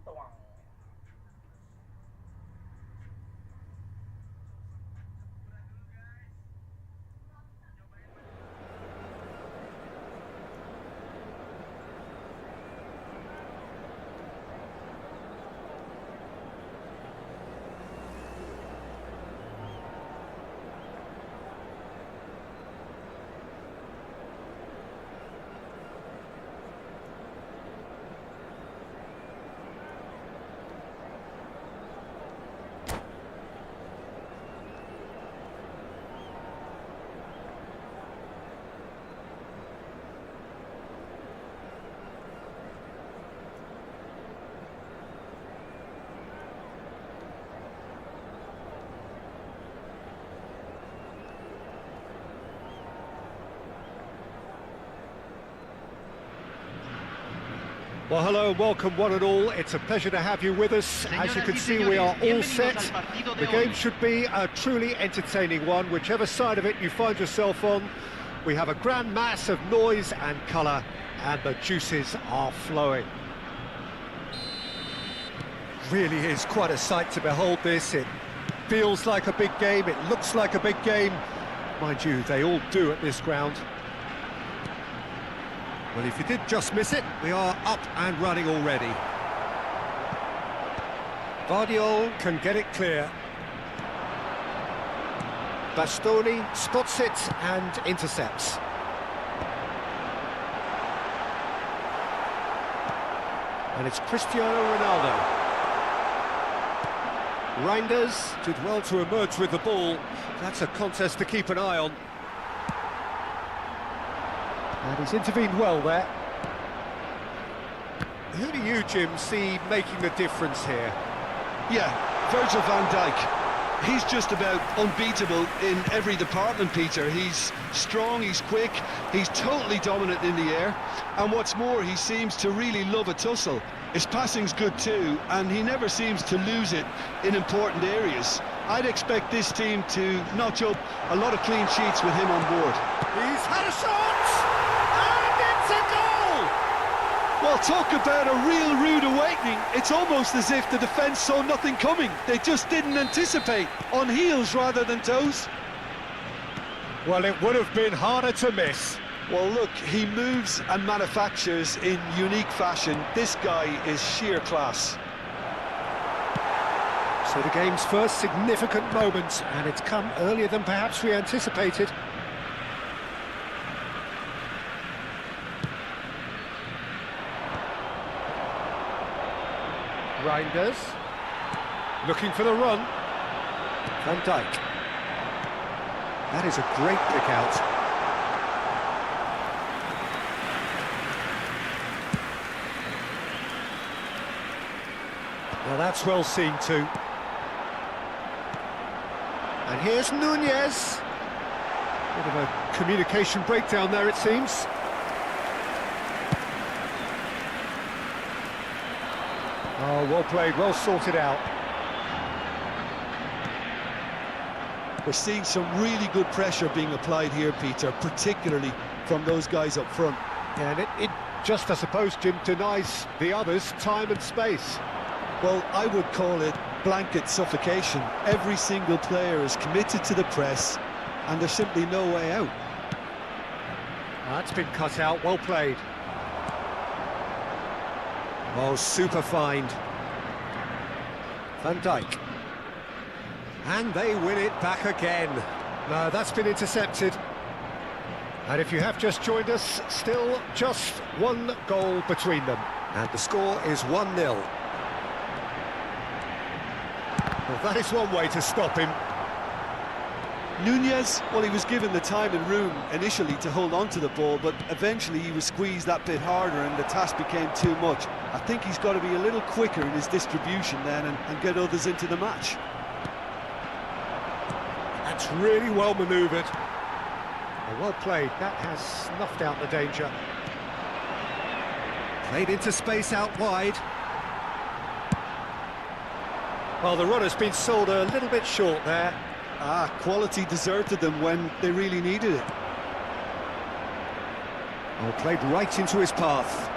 toàn Well, hello, welcome one and all. It's a pleasure to have you with us. As you can see, we are all set. The game should be a truly entertaining one, whichever side of it you find yourself on. We have a grand mass of noise and colour, and the juices are flowing. Really is quite a sight to behold this. It feels like a big game, it looks like a big game. Mind you, they all do at this ground. Well, if you did just miss it, we are up and running already. Vardiol can get it clear. Bastoni spots it and intercepts. And it's Cristiano Ronaldo. Reinders did well to emerge with the ball. That's a contest to keep an eye on. And he's intervened well there. Who do you, Jim, see making the difference here? Yeah, Virgil van Dijk. He's just about unbeatable in every department, Peter. He's strong, he's quick, he's totally dominant in the air. And what's more, he seems to really love a tussle. His passing's good too, and he never seems to lose it in important areas. I'd expect this team to notch up a lot of clean sheets with him on board. He's had a shot! And it's a goal! Well, talk about a real rude awakening. It's almost as if the defence saw nothing coming. They just didn't anticipate, on heels rather than toes. Well, it would have been harder to miss. Well, look, he moves and manufactures in unique fashion. This guy is sheer class. So the game's first significant moment, and it's come earlier than perhaps we anticipated. Reinders, looking for the run. Van Dijk. That is a great pick out. Well, that's well seen too. And here's Nunez. Bit of a communication breakdown there, it seems. Oh, well played, well sorted out. We're seeing some really good pressure being applied here, Peter, particularly from those guys up front. Yeah, and it just, I suppose, Jim, denies the others time and space. Well, I would call it blanket suffocation. Every single player is committed to the press, and there's simply no way out. That's been cut out, well played. Oh, super find. Van Dijk. And they win it back again. No, that's been intercepted. And if you have just joined us, still just one goal between them. And the score is 1-0. Well, that is one way to stop him. Nunez, well, he was given the time and room initially to hold on to the ball, but eventually he was squeezed that bit harder and the task became too much. I think he's got to be a little quicker in his distribution then and get others into the match. That's really well manoeuvred. Well played, that has snuffed out the danger. Played into space out wide. Well, the run has been sold a little bit short there. Quality deserted them when they really needed it. Oh, played right into his path.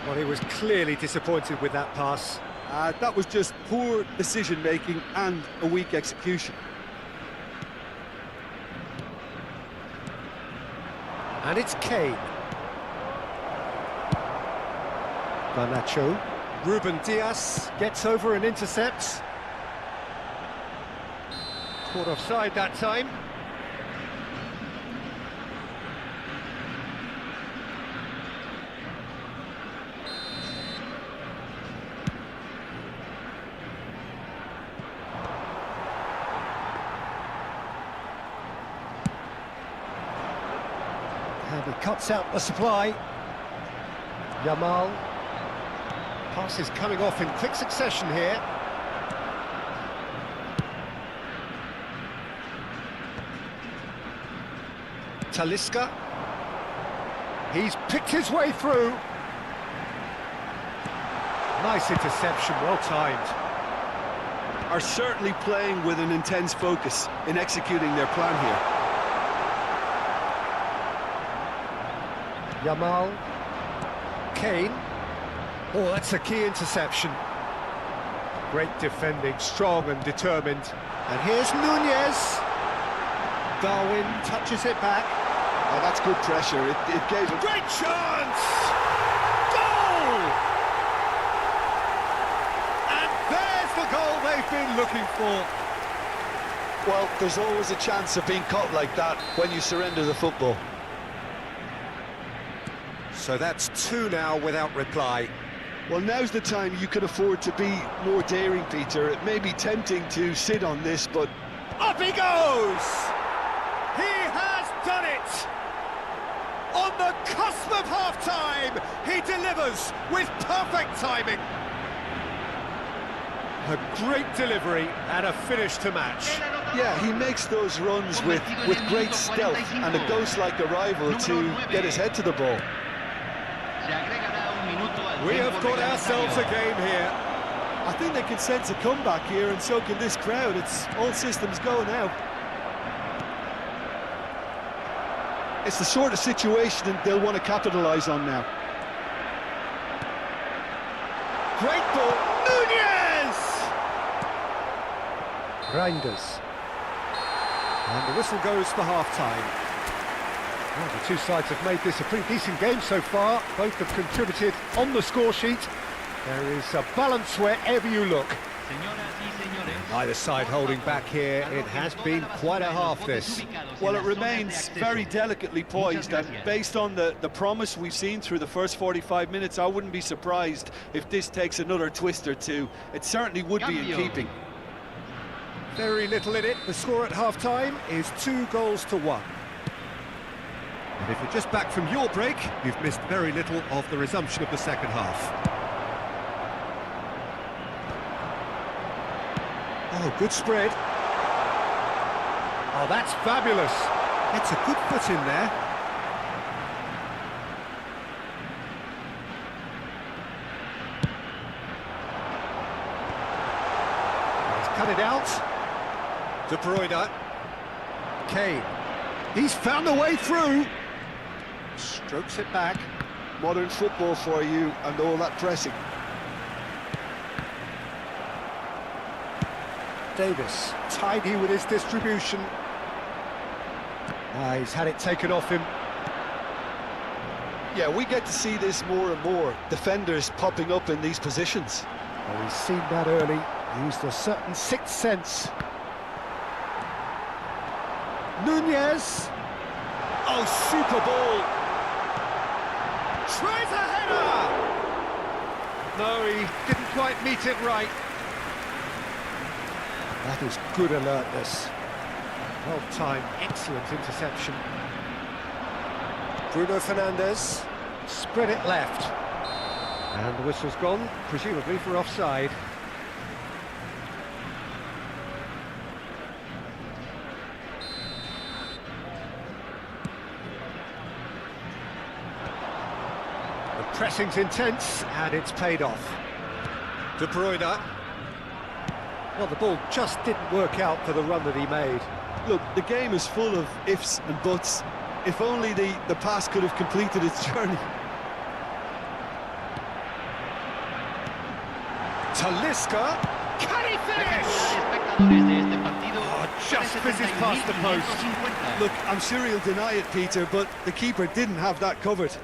Well, he was clearly disappointed with that pass. That was just poor decision-making and a weak execution. And it's Kane. Garnacho. Ruben Diaz gets over and intercepts. Caught offside that time. And he cuts out the supply. Yamal. Passes coming off in quick succession here. Talisca. He's picked his way through. Nice interception, well timed. Are certainly playing with an intense focus in executing their plan here. Yamal. Kane. Oh, that's a key interception. Great defending, strong and determined. And here's Nunez. Darwin touches it back. Oh, that's good pressure. It gave a great chance! Goal! And there's the goal they've been looking for. Well, there's always a chance of being caught like that when you surrender the football. So that's 2 now without reply. Well, now's the time you can afford to be more daring, Peter. It may be tempting to sit on this, but... Up he goes! He has done it! On the cusp of half-time, he delivers with perfect timing. A great delivery and a finish to match. Yeah, he makes those runs with great stealth and a ghost-like arrival to get his head to the ball. We have got ourselves a game here. I think they can sense a comeback here, and so can this crowd. It's all systems go now. It's the sort of situation they'll want to capitalise on now. Great ball. Nunez! Reinders. And the whistle goes for half-time. Well, the two sides have made this a pretty decent game so far. Both have contributed on the score sheet. There is a balance wherever you look. Neither side holding back here. It has been quite a half, this. Well, it remains very delicately poised, and based on the promise we've seen through the first 45 minutes, I wouldn't be surprised if this takes another twist or two. It certainly would be in keeping. Very little in it. The score at half-time is 2-1. And if you're just back from your break, you've missed very little of the resumption of the second half. Oh, good spread. Oh, that's fabulous. That's a good foot in there. He's cut it out. De Bruyne. Kane. He's found a way through. Strokes it back. Modern football for you and all that pressing. Davis, tidy with his distribution. He's had it taken off him. Yeah, we get to see this more and more. Defenders popping up in these positions. Well, he's seen that early. Used a certain sixth sense. Nunez. Oh, super ball. Tries a header. No, he didn't quite meet it right. That is good alertness. Well-timed, excellent interception. Bruno Fernandes. Spread it left. And the whistle's gone, presumably for offside. The pressing's intense, and it's paid off. De Bruyne. Well, the ball just didn't work out for the run that he made. Look, the game is full of ifs and buts. If only the pass could have completed its journey. Talisca. Can he finish? Oh, just fizzes past the post. Look, I'm sure he'll deny it, Peter, but the keeper didn't have that covered.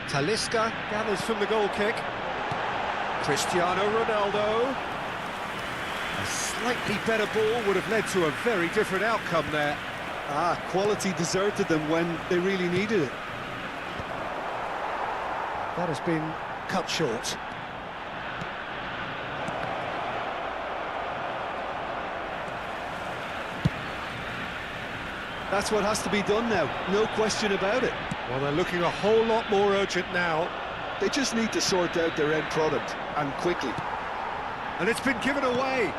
Talisca gathers from the goal kick. Cristiano Ronaldo. A slightly better ball would have led to a very different outcome there. Quality deserted them when they really needed it. That has been cut short. That's what has to be done now, no question about it. Well, they're looking a whole lot more urgent now. They just need to sort out their end product, and quickly. And it's been given away.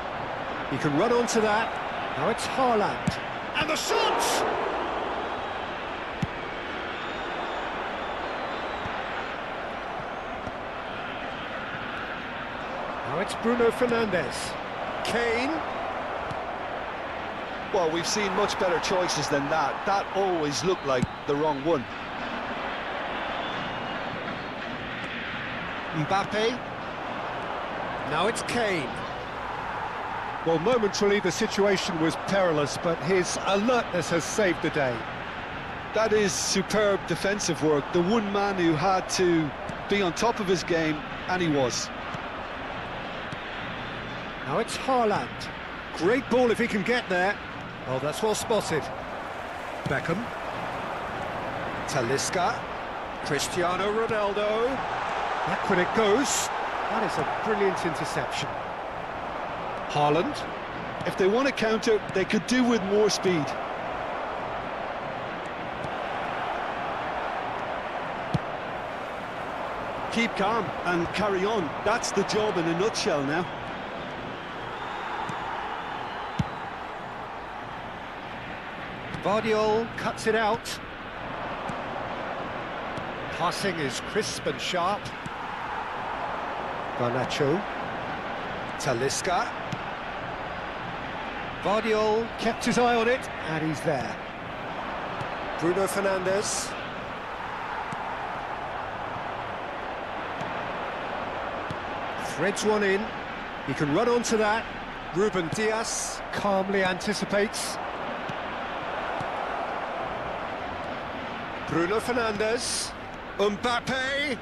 He can run onto that. Now it's Haaland. And the shot! Now it's Bruno Fernandes. Kane. Well, we've seen much better choices than that. That always looked like the wrong one. Mbappe. Now it's Kane. Well, momentarily the situation was perilous, but his alertness has saved the day. That is superb defensive work. The one man who had to be on top of his game, and he was. Now it's Haaland. Great ball if he can get there. Oh, that's well spotted. Beckham. Talisca. Cristiano Ronaldo. Back when it goes. That is a brilliant interception. Haaland. If they want to counter, they could do with more speed. Keep calm and carry on. That's the job in a nutshell now. Vardiol cuts it out. Passing is crisp and sharp. Garnacho. Talisca. Guardiola kept his eye on it, and he's there. Bruno Fernandes. Threads one in. He can run onto that. Ruben Dias calmly anticipates. Bruno Fernandes. Mbappe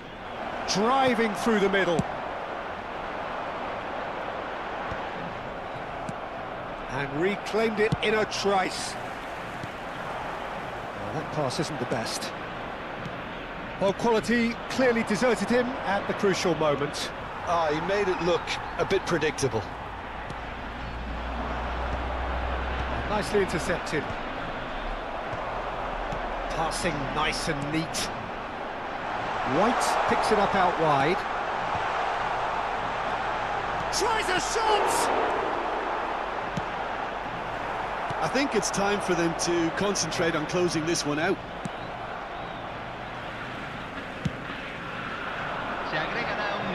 driving through the middle. And reclaimed it in a trice. Well, that pass isn't the best. Well, quality clearly deserted him at the crucial moment. Ah, he made it look a bit predictable. Nicely intercepted. Passing nice and neat. White picks it up out wide. Tries a shot! I think it's time for them to concentrate on closing this one out.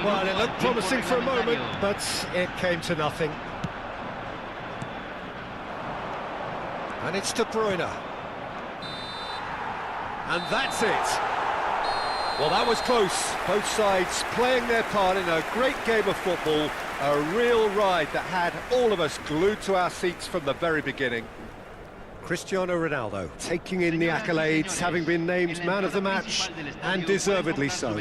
Well, it looked promising for a moment, but it came to nothing. And it's De Bruyne. And that's it. Well, that was close. Both sides playing their part in a great game of football. A real ride that had all of us glued to our seats from the very beginning. Cristiano Ronaldo taking in the accolades, having been named man of the match, and deservedly so.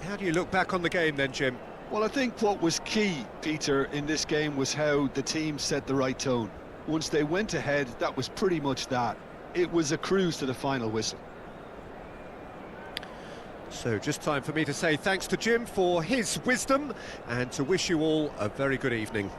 How do you look back on the game then, Jim? Well, I think what was key, Peter, in this game was how the team set the right tone. Once they went ahead, that was pretty much that. It was a cruise to the final whistle. So just time for me to say thanks to Jim for his wisdom and to wish you all a very good evening.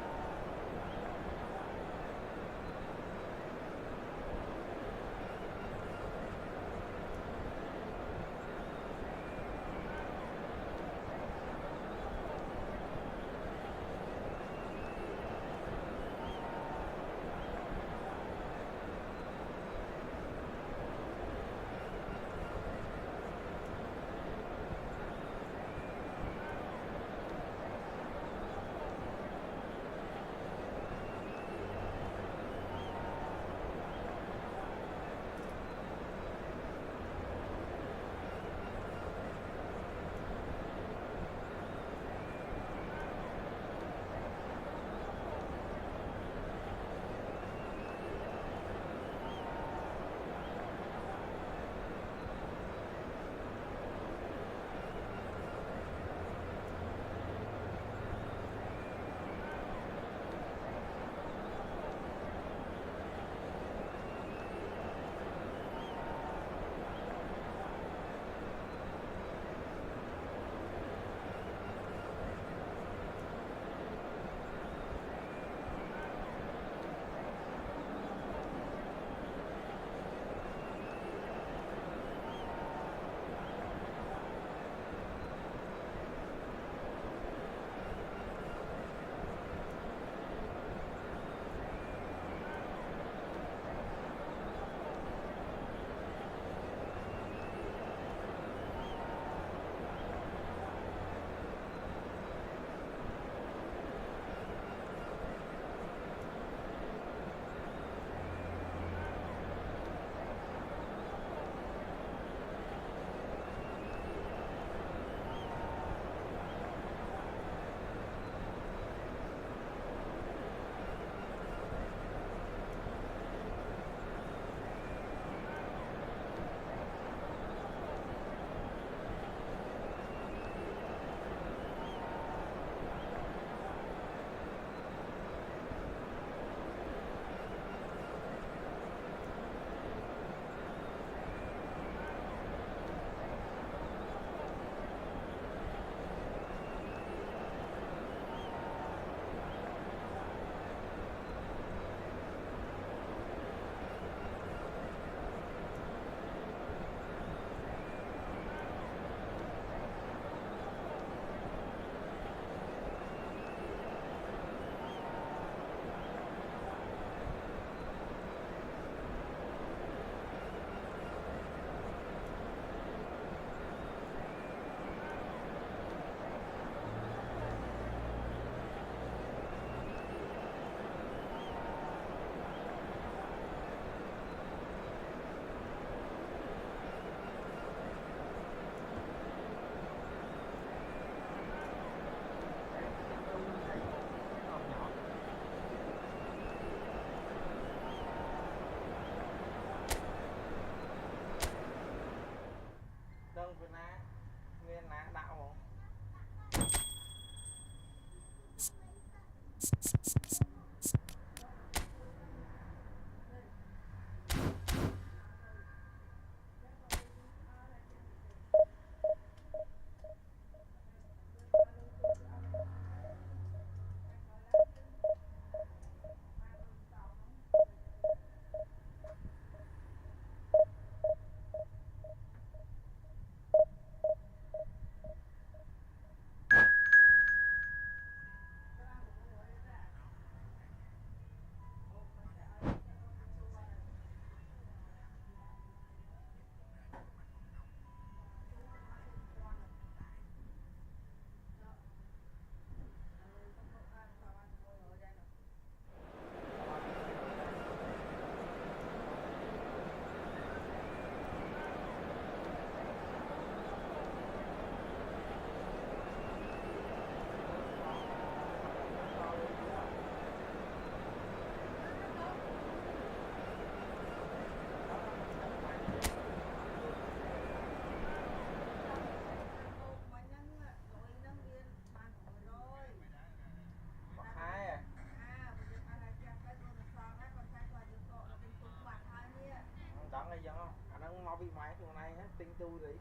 Đặng là dân không? Anh đang mau bị máy tuần này hết tinh tu đi.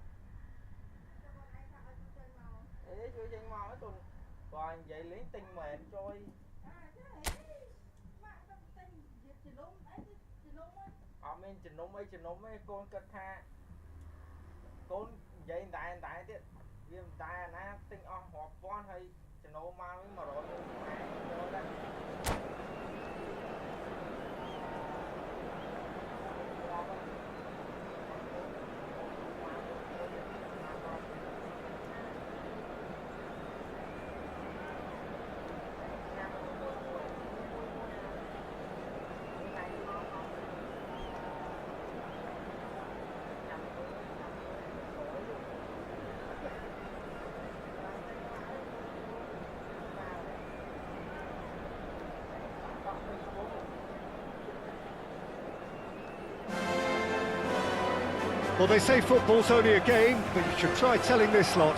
Ê, chưa tranh mau hết tuần. Còn vậy lấy tinh mệt trôi. Mình chỉ nôm ấy con cất tha. Con vậy đại tiết. Vì đại na tinh họp con hay chỉ nôm mà với mà rồi rồi đấy. Well, they say football's only a game, but you should try telling this lot.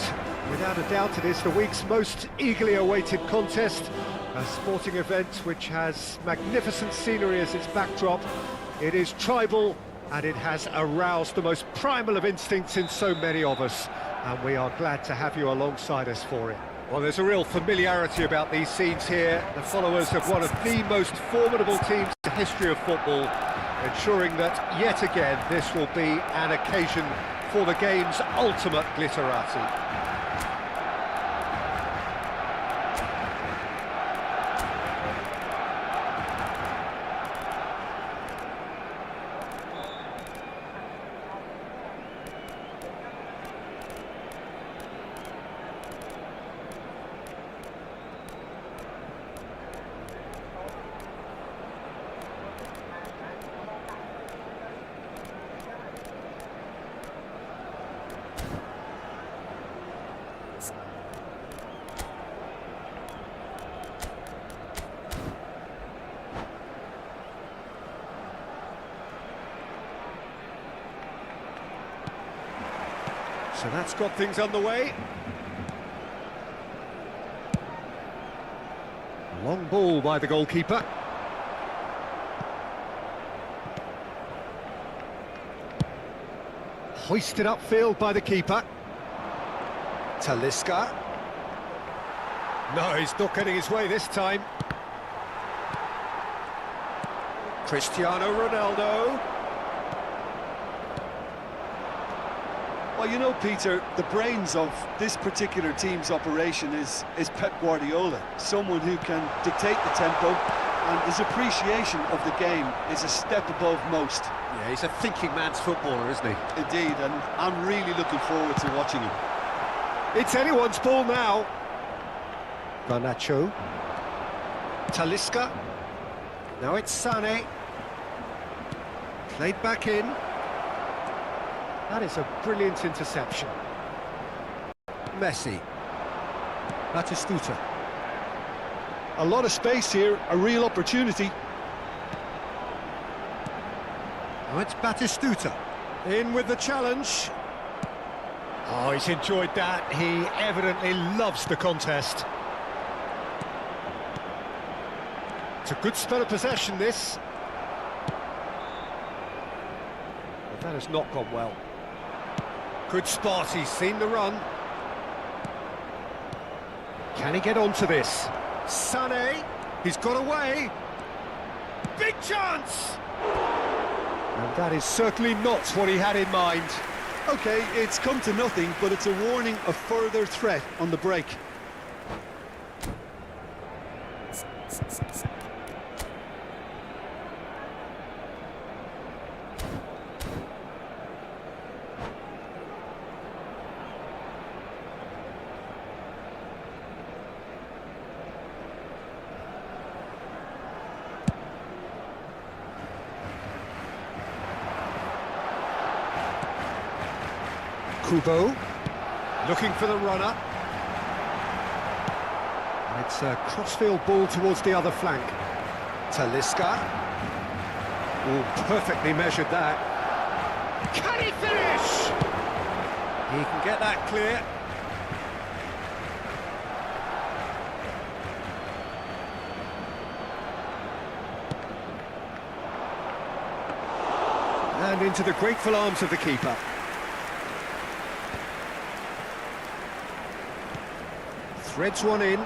Without a doubt, it is the week's most eagerly awaited contest, a sporting event which has magnificent scenery as its backdrop. It is tribal, and it has aroused the most primal of instincts in so many of us, and we are glad to have you alongside us for it. Well, there's a real familiarity about these scenes here, the followers of one of the most formidable teams in the history of football, ensuring that, yet again, this will be an occasion for the game's ultimate glitterati. So that's got things underway. Long ball by the goalkeeper. Hoisted upfield by the keeper. Talisca. No, he's not getting his way this time. Cristiano Ronaldo. Well, you know, Peter, the brains of this particular team's operation is Pep Guardiola, someone who can dictate the tempo, and his appreciation of the game is a step above most. Yeah, he's a thinking man's footballer, isn't he? Indeed, and I'm really looking forward to watching him. It's anyone's ball now. Garnacho. Talisca. Now it's Sané. Played back in. That is a brilliant interception. Messi. Batistuta. A lot of space here, a real opportunity. Now it's Batistuta. In with the challenge. Oh, he's enjoyed that. He evidently loves the contest. It's a good spell of possession, this. But that has not gone well. Good spot, he's seen the run. Can he get onto this? Sané, he's got away. Big chance! And that is certainly not what he had in mind. OK, it's come to nothing, but it's a warning of further threat on the break. Kubo, looking for the runner. And it's a crossfield ball towards the other flank. Talisca. Oh, perfectly measured that. Can he finish? He can get that clear. And into the grateful arms of the keeper. Threads one in.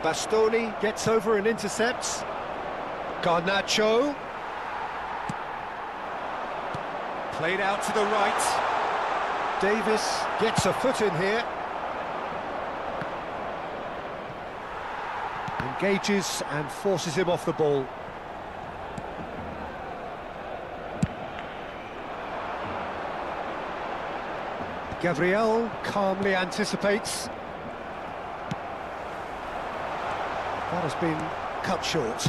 Bastoni gets over and intercepts. Garnacho. Played out to the right. Davis gets a foot in here. Engages and forces him off the ball. Gabriel calmly anticipates. That has been cut short.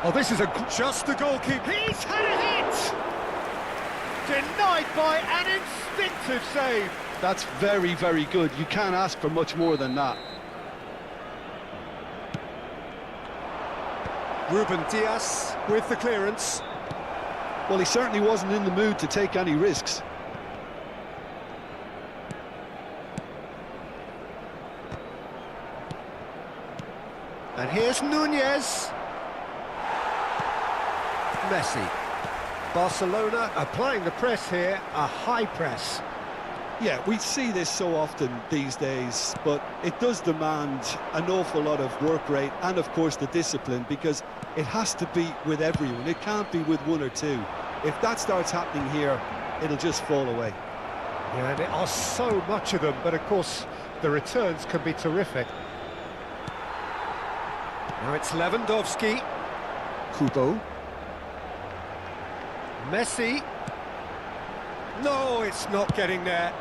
Oh, this is just the goalkeeper. He's had a hit! Denied by an instinctive save. That's very, very good. You can't ask for much more than that. Ruben Dias with the clearance. Well, he certainly wasn't in the mood to take any risks. And here's Nunez. Messi. Barcelona applying the press here, a high press. Yeah, we see this so often these days, but it does demand an awful lot of work rate and, of course, the discipline, because it has to be with everyone. It can't be with one or two. If that starts happening here, it'll just fall away. Yeah, there are so much of them, but of course the returns can be terrific. Now it's Lewandowski. Kubo. Messi. No, it's not getting there.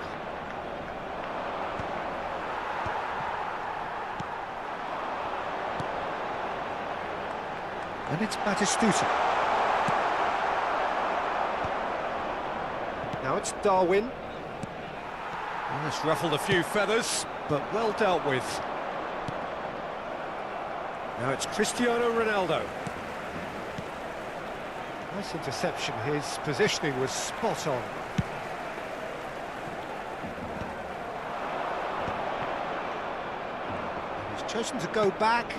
And it's Batistuta. Now it's Darwin. Well, it's ruffled a few feathers, but well dealt with. Now it's Cristiano Ronaldo. Nice interception, his positioning was spot on. He's chosen to go back.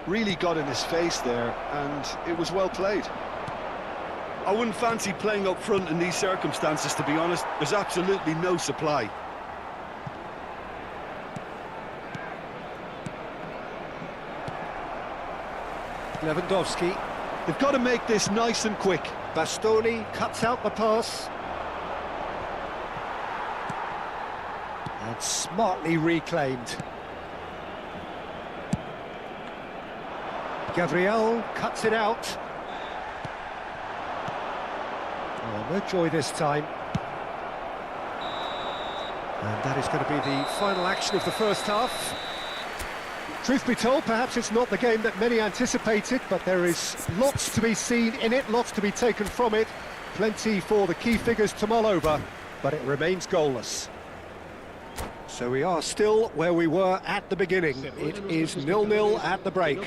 Really got in his face there, and it was well played. I wouldn't fancy playing up front in these circumstances, to be honest. There's absolutely no supply. Lewandowski. They've got to make this nice and quick. Bastoni cuts out the pass. And smartly reclaimed. Gabriel cuts it out. Oh, no joy this time. And that is going to be the final action of the first half. Truth be told, perhaps it's not the game that many anticipated, but there is lots to be seen in it, lots to be taken from it. Plenty for the key figures to mull over, but it remains goalless. So we are still where we were at the beginning. It is 0-0 at the break.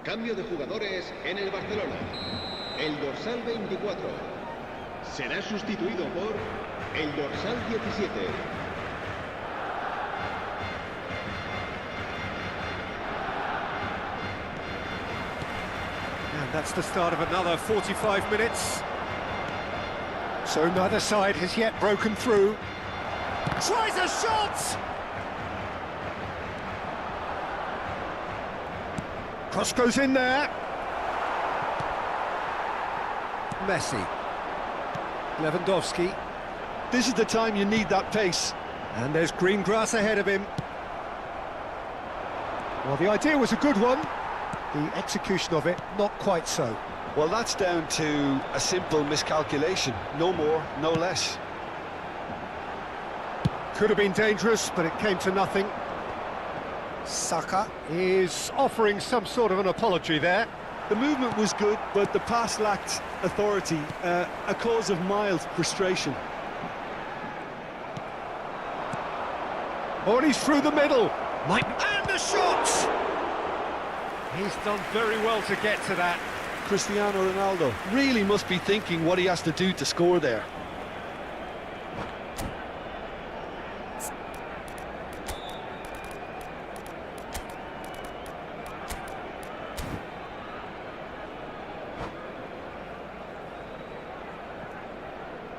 Cambio de jugadores en el Barcelona. El dorsal 24 será sustituido por el dorsal 17. And that's the start of another 45 minutes. So neither side has yet broken through. Tries a shot! Cross goes in there. Messi. Lewandowski. This is the time you need that pace. And there's green grass ahead of him. Well, the idea was a good one. The execution of it, not quite so. Well, that's down to a simple miscalculation. No more, no less. Could have been dangerous, but it came to nothing. Saka is offering some sort of an apology there. The movement was good, but the pass lacked authority, a cause of mild frustration. Oh, and he's through the middle. And the shot! He's done very well to get to that. Cristiano Ronaldo really must be thinking what he has to do to score there.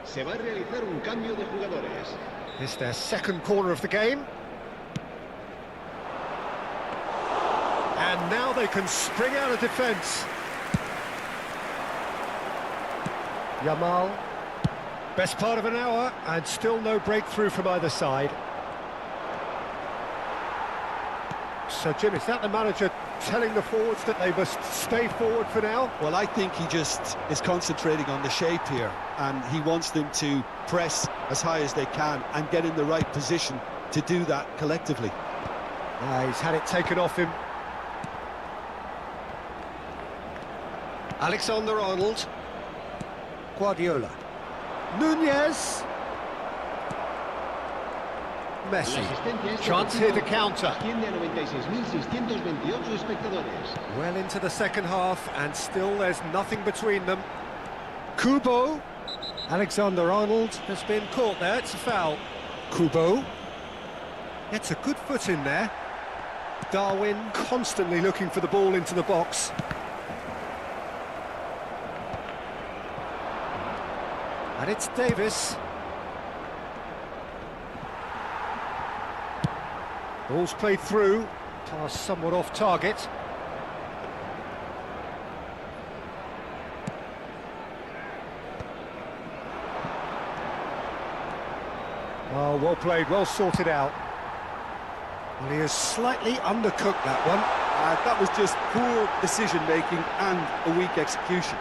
Se va a realizar un cambio de jugadores. It's their second corner of the game. And now they can spring out of defence. Yamal. Best part of an hour, and still no breakthrough from either side. So, Jim, is that the manager telling the forwards that they must stay forward for now? Well, I think he just is concentrating on the shape here, and he wants them to press as high as they can and get in the right position to do that collectively. He's had it taken off him. Alexander-Arnold. Guardiola. Nunez. Messi. Chance here to counter. Asciende a 96.628 espectadores. Well into the second half, and still there's nothing between them. Kubo. Alexander-Arnold has been caught there. It's a foul. Kubo. Gets a good foot in there. Darwin constantly looking for the ball into the box. And it's Davis. Ball's played through, pass somewhat off target. Oh, well played, well sorted out. Well, he has slightly undercooked that one. That was just poor decision-making and a weak execution.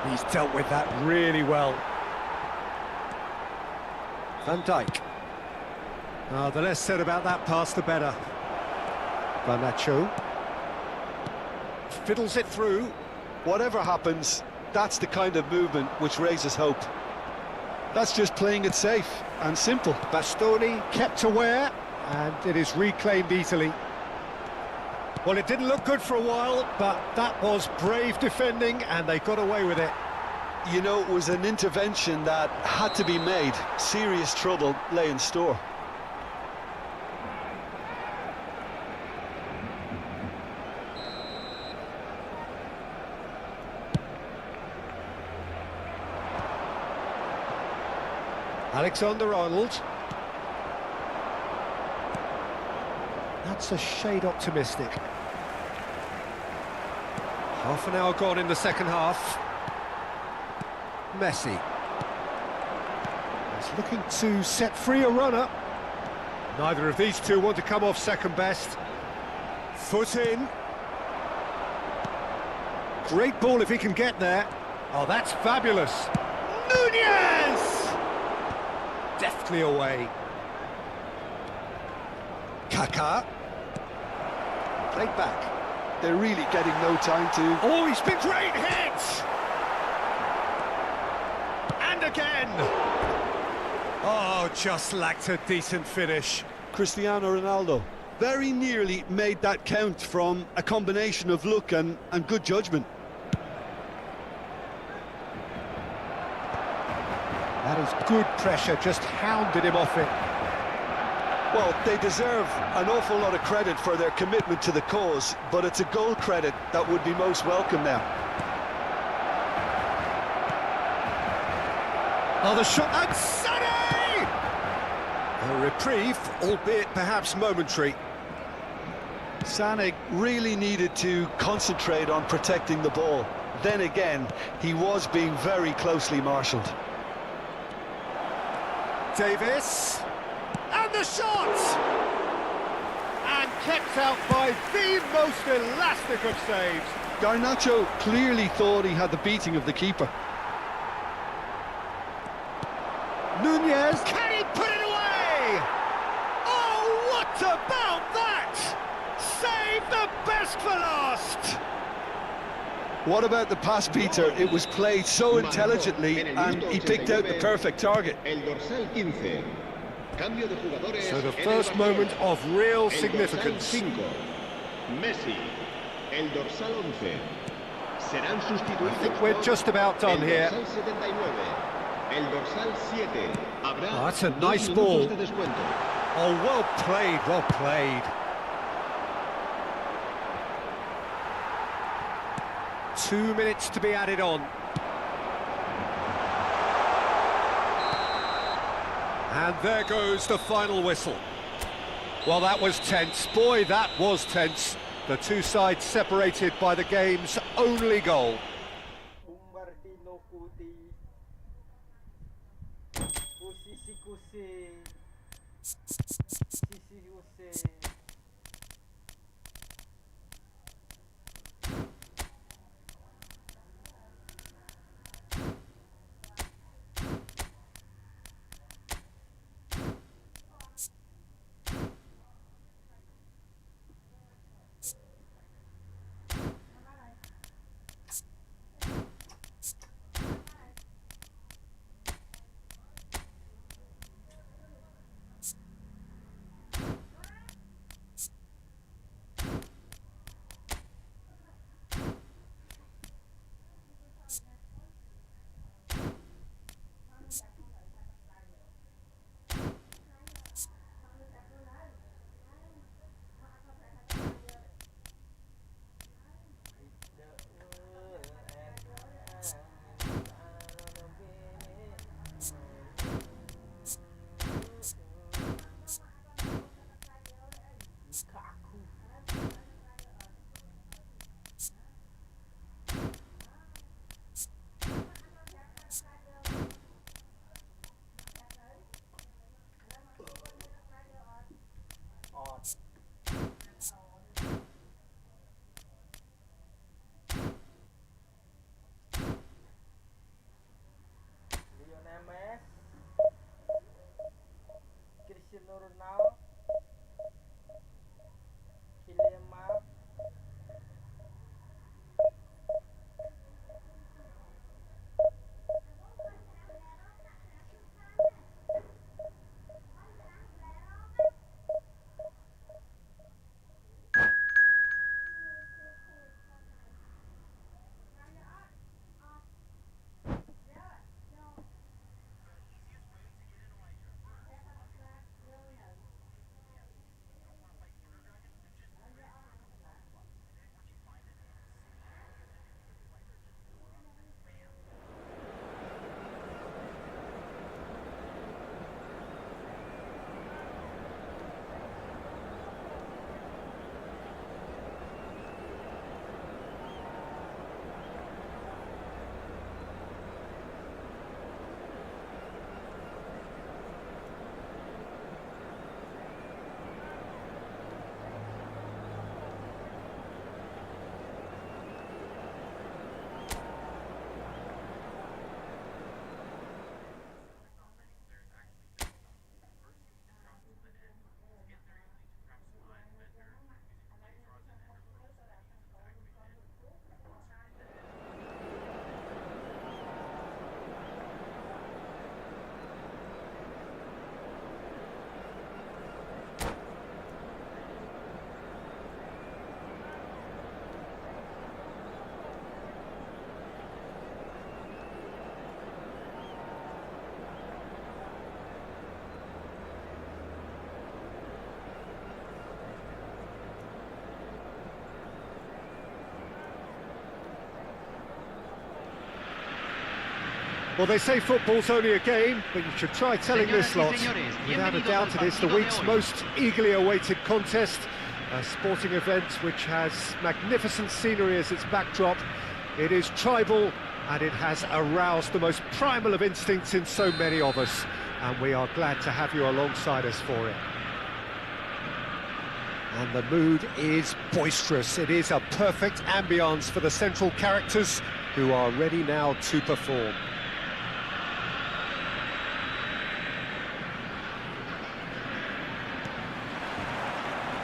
He's dealt with that really well. Van Dijk. The less said about that pass, the better. Garnacho. Fiddles it through. Whatever happens, that's the kind of movement which raises hope. That's just playing it safe and simple. Bastoni kept aware, and it is reclaimed easily. Well, it didn't look good for a while, but that was brave defending, and they got away with it. You know, it was an intervention that had to be made. Serious trouble lay in store. Alexander-Arnold. That's a shade optimistic. Half an hour gone in the second half. Messi. He's looking to set free a runner. Neither of these two want to come off second best. Foot in. Great ball if he can get there. Oh, that's fabulous. Nunez! Deftly away. Kaká. Played back. They're really getting no time to... Oh, he's been great hit! And again! Oh, just lacked a decent finish. Cristiano Ronaldo very nearly made that count from a combination of luck and good judgment. That is good pressure, just hounded him off it. Well, they deserve an awful lot of credit for their commitment to the cause, but it's a goal credit that would be most welcome now. Oh, the shot, and Sonny! A reprieve, albeit perhaps momentary. Sané really needed to concentrate on protecting the ball. Then again, he was being very closely marshalled. Davis, and the shot! And kept out by the most elastic of saves. Garnacho clearly thought he had the beating of the keeper. Nunez, can he put it away? Oh, what about that? Save the best for last! What about the pass, Peter? It was played so intelligently and he picked out the perfect target. So the first moment of real significance. Messi, el dorsal 11. Serán sustituidos. I think we're just about done here. El dorsal 7. Habrá Oh, that's a nice ball. de descuento. Oh, well played, well played. 2 minutes to be added on. And there goes the final whistle. Well, that was tense. Boy, that was tense. The two sides separated by the game's only goal. Bombardino Kuti. Posisi Kuse. Sisi Kuse. Cristiano Ronaldo, Kylian Mbappé. Well, they say football's only a game, but you should try telling this lot. Without a doubt, it is the week's most eagerly awaited contest. A sporting event which has magnificent scenery as its backdrop. It is tribal, and it has aroused the most primal of instincts in so many of us. And we are glad to have you alongside us for it. And the mood is boisterous. It is a perfect ambience for the central characters who are ready now to perform.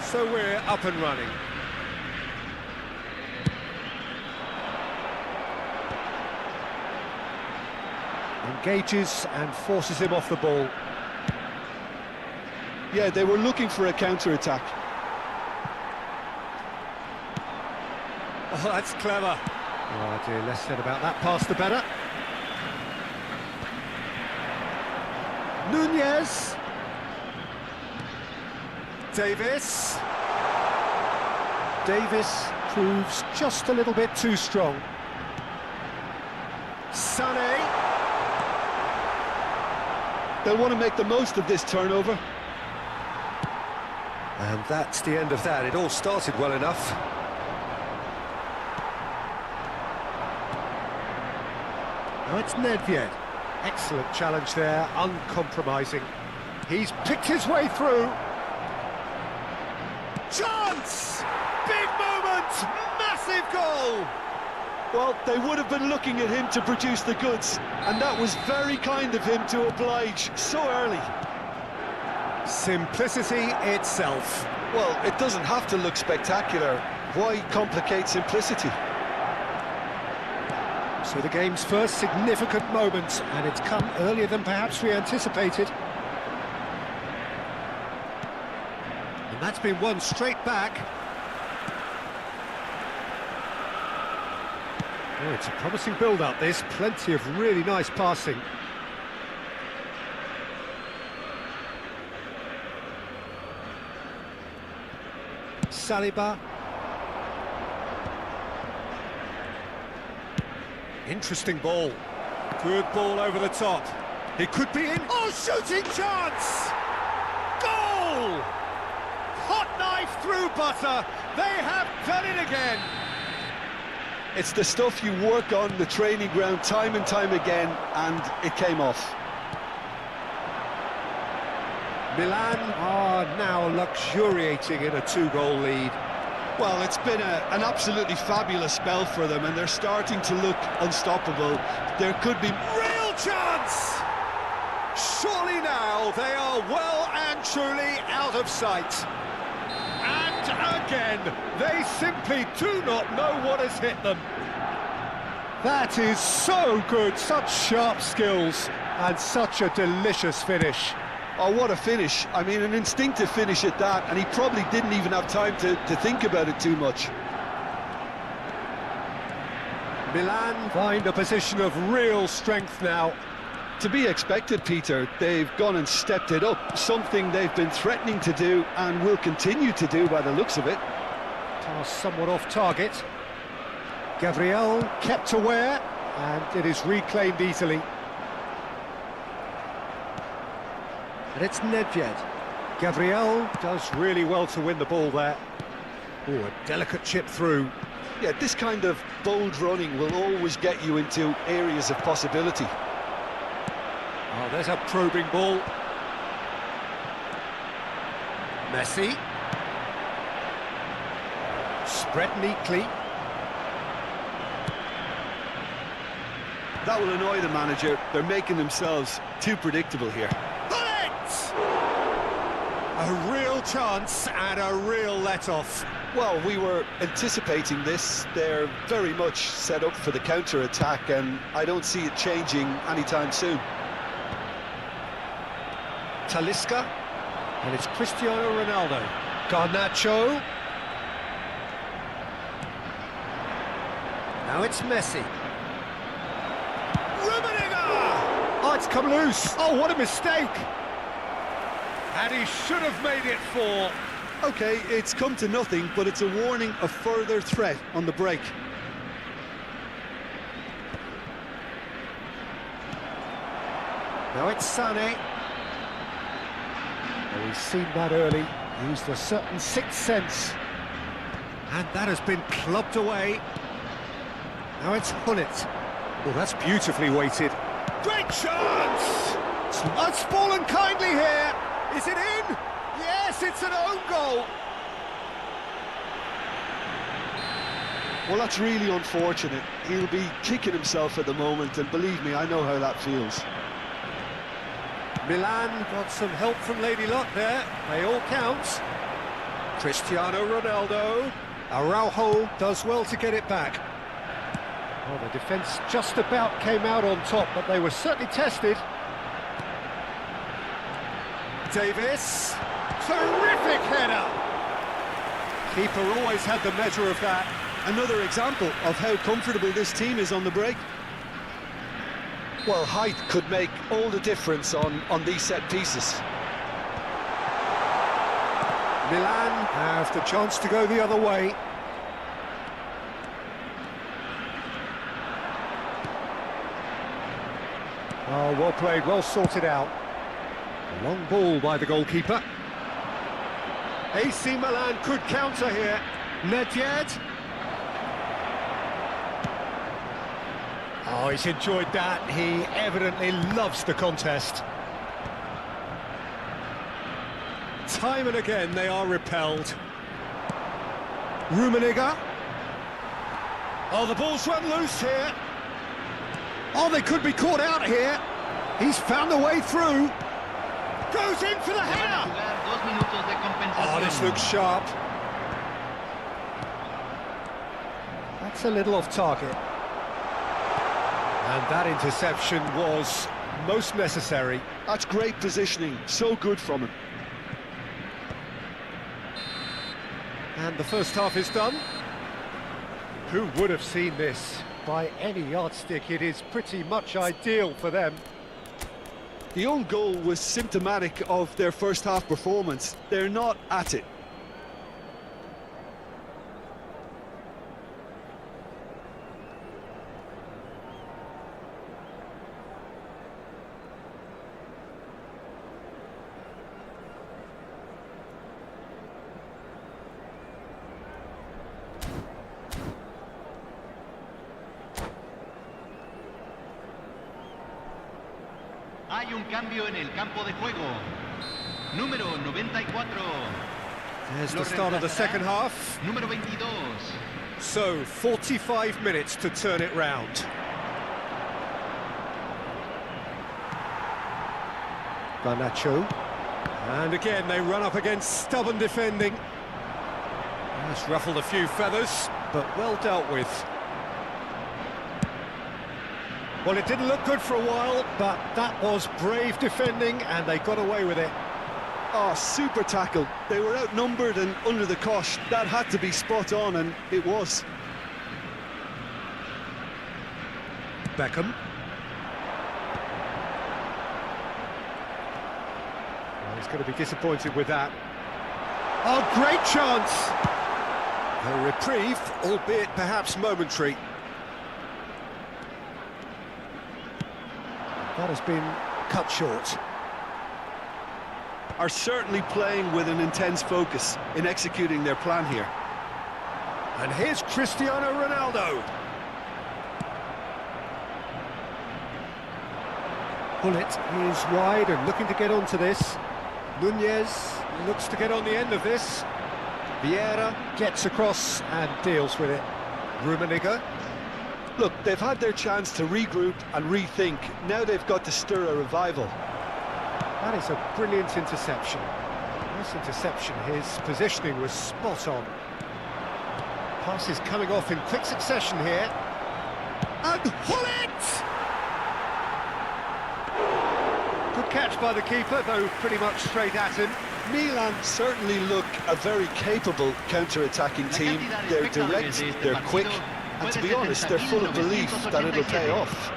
So we're up and running. Engages and forces him off the ball. Yeah, they were looking for a counter-attack. Oh, that's clever. Oh dear, less said about that pass the better. Nunez. Davis. Davis proves just a little bit too strong. Sané. They'll want to make the most of this turnover. And that's the end of that. It all started well enough. Now it's Nedved. Excellent challenge there, uncompromising. He's picked his way through. Chance! Big moment! Massive goal! Well, they would have been looking at him to produce the goods, and that was very kind of him to oblige so early. Simplicity itself. Well, it doesn't have to look spectacular. Why complicate simplicity? So the game's first significant moment, and it's come earlier than perhaps we anticipated. And that's been won straight back. Oh, it's a promising build-up, this. Plenty of really nice passing. Saliba. Interesting ball. Good ball over the top. It could be in. Oh, shooting chance! Goal! Hot knife through butter. They have done it again. It's the stuff you work on the training ground time and time again, and it came off. Milan are now luxuriating in a two-goal lead. Well, it's been an absolutely fabulous spell for them, and they're starting to look unstoppable. There could be Real chance! Surely now they are well and truly out of sight. And again, they simply do not know what has hit them. That is so good, such sharp skills, and such a delicious finish. Oh, what a finish. I mean, an instinctive finish at that, and he probably didn't even have time to think about it too much. Milan find a position of real strength now. To be expected, Peter. They've gone and stepped it up, something they've been threatening to do and will continue to do by the looks of it. Pass somewhat off target. Gabriel kept aware, and it is reclaimed easily. And it's Nedved. Gabriel does really well to win the ball there. Oh, a delicate chip through. Yeah, this kind of bold running will always get you into areas of possibility. Oh, there's a probing ball. Messi. Spread neatly. That will annoy the manager. They're making themselves too predictable here. A real chance and a real let-off. Well, we were anticipating this. They're very much set up for the counter-attack, and I don't see it changing anytime soon. Talisca, and it's Cristiano Ronaldo. Garnacho. Now it's Messi. Rummenigge! Oh, it's come loose. Oh, what a mistake! And he should have made it 4. OK, it's come to nothing, but it's a warning of further threat on the break. Now it's Sané. Well, we've seen that early, used a certain sixth sense. And that has been clubbed away. Now it's Hullet. Oh, that's beautifully weighted. Great chance! It's fallen kindly here. Is it in? Yes, it's an own goal. Well, that's really unfortunate. He'll be kicking himself at the moment, and believe me, I know how that feels. Milan got some help from Lady Luck there. They all count. Cristiano Ronaldo. Araujo does well to get it back. Well, the defence just about came out on top, but they were certainly tested. Davis. Terrific header. Keeper always had the measure of that. Another example of how comfortable this team is on the break. Well, height could make all the difference on these set pieces. Milan have the chance to go the other way. Oh, well played, well sorted out. A long ball by the goalkeeper. AC Milan could counter here. Nedved. Oh, he's enjoyed that. He evidently loves the contest. Time and again they are repelled. Rummenigge. Oh, the ball's run loose here. Oh, they could be caught out here. He's found the way through. Goes in for the header. Oh, this looks sharp. That's a little off target. And that interception was most necessary. That's great positioning, so good from him. And the first half is done. Who would have seen this? By any yardstick, it is pretty much ideal for them. The own goal was symptomatic of their first half performance. They're not at it. Hay un cambio en el campo de juego. Número 94. There's the start of the second half. Número 22. So, 45 minutes to turn it round. Garnacho. And again, they run up against stubborn defending. That's ruffled a few feathers, but well dealt with. Well, it didn't look good for a while, but that was brave defending, and they got away with it. Oh, super tackle. They were outnumbered and under the cosh. That had to be spot on, and it was. Beckham. Well, he's going to be disappointed with that. Oh, great chance! A reprieve, albeit perhaps momentary. That has been cut short. Are certainly playing with an intense focus in executing their plan here. And here's Cristiano Ronaldo. Hullet is wide and looking to get onto this. Nunez looks to get on the end of this. Vieira gets across and deals with it. Rummenigge. Look, they've had their chance to regroup and rethink. Now they've got to stir a revival. That is a brilliant interception. Nice interception. His positioning was spot on. Passes coming off in quick succession here. And Hullet! Good catch by the keeper, though pretty much straight at him. Milan certainly look a very capable counter-attacking team. They're direct, they're quick, and to be honest, they're full of belief that it'll pay off.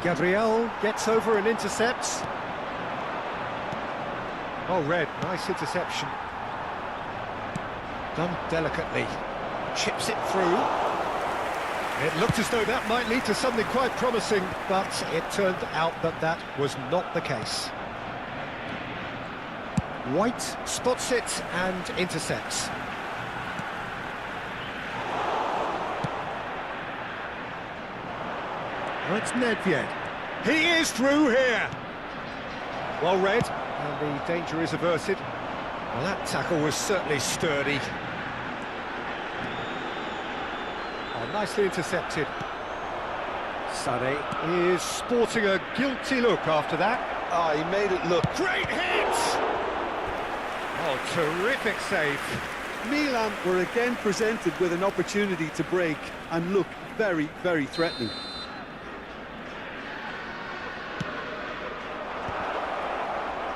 Gabriel gets over and intercepts. Oh, Red, nice interception. Done delicately. Chips it through. It looked as though that might lead to something quite promising, but it turned out that that was not the case. White spots it and intercepts. That's Nedved. He is through here. Well read, and the danger is averted. Well, that tackle was certainly sturdy. Oh, nicely intercepted. Sané is sporting a guilty look after that. Oh, he made it look. Great hit! Oh, terrific save. Milan were again presented with an opportunity to break and look very, very threatening.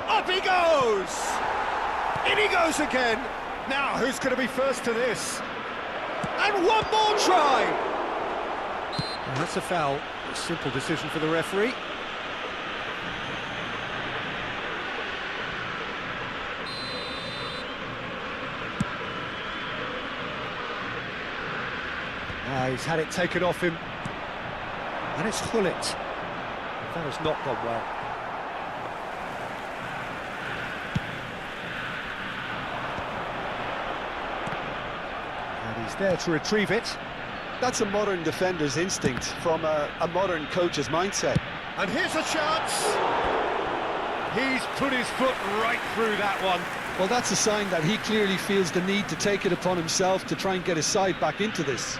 Up he goes! In he goes again! Now, who's going to be first to this? And one more try! And that's a foul. A simple decision for the referee. He's had it taken off him. And it's Hullet. That has not gone well. And he's there to retrieve it. That's a modern defender's instinct from a modern coach's mindset. And here's a chance! He's put his foot right through that one. Well, that's a sign that he clearly feels the need to take it upon himself to try and get his side back into this.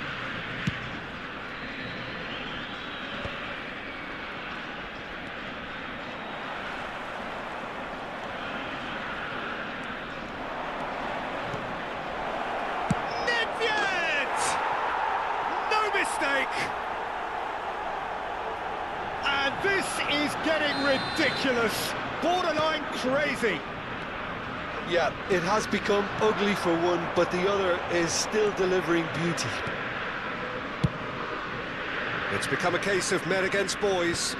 And this is getting ridiculous, borderline crazy. Yeah, it has become ugly for one, but the other is still delivering beauty. It's become a case of men against boys.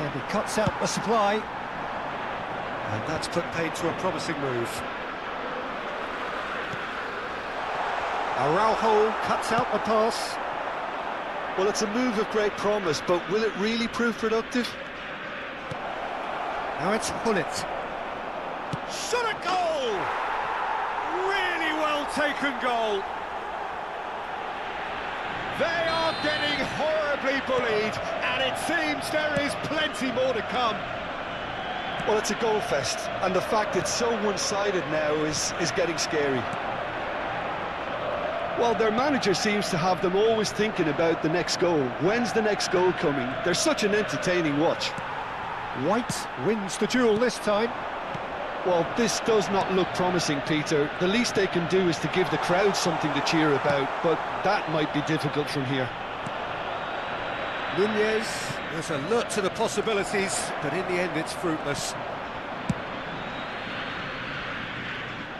And he cuts out the supply. And that's put paid to a promising move. Araujo cuts out the pass. Well, it's a move of great promise, but will it really prove productive? Now it's Hullet. Shot a goal! Really well taken goal. They are getting horribly bullied, and it seems there is plenty more to come. Well, it's a goal fest, and the fact it's so one-sided now is getting scary. Well, their manager seems to have them always thinking about the next goal. When's the next goal coming? They're such an entertaining watch. White wins the duel this time. Well, this does not look promising, Peter. The least they can do is to give the crowd something to cheer about, but that might be difficult from here. Nunez is alert to the possibilities, but in the end it's fruitless.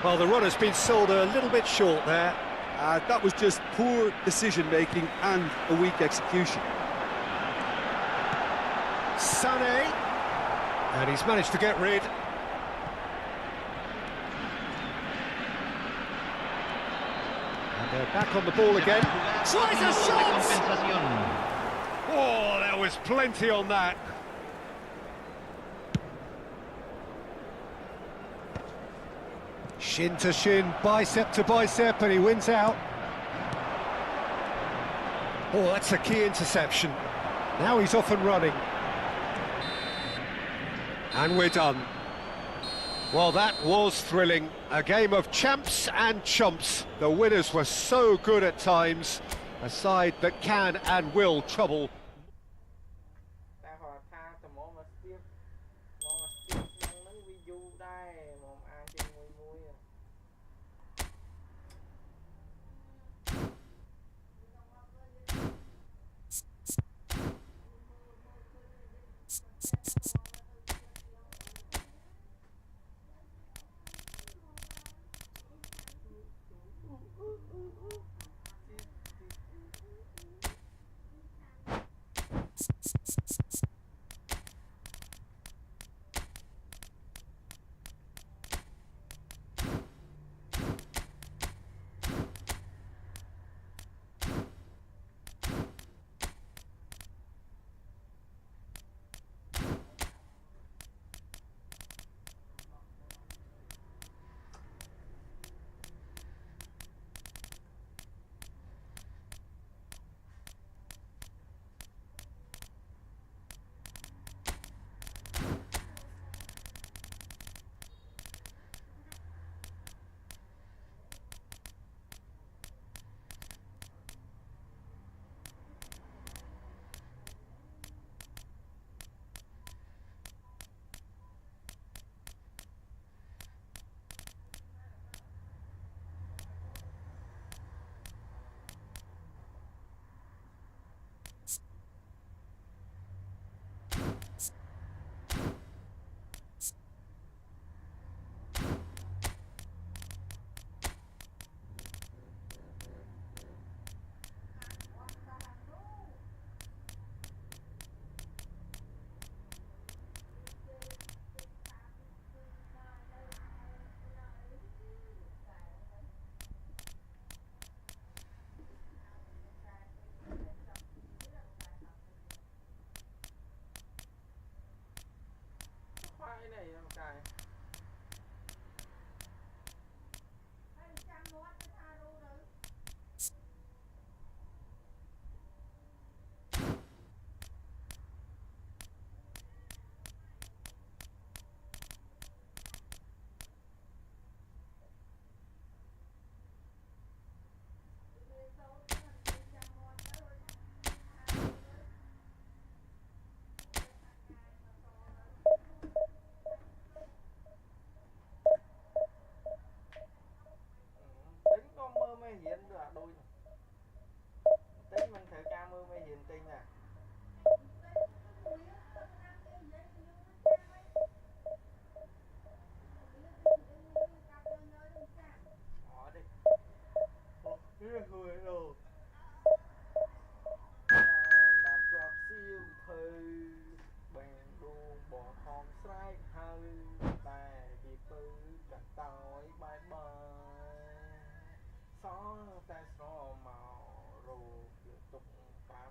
Well, the run has been sold a little bit short there. That was just poor decision-making and a weak execution. Sané, and he's managed to get rid. And they're back on the ball again. Tries a shot! Oh, there was plenty on that. Shin to shin, bicep to bicep, and he wins out. Oh, that's a key interception. Now he's off and running. And we're done. Well, that was thrilling. A game of champs and chumps. The winners were so good at times. A side that can and will trouble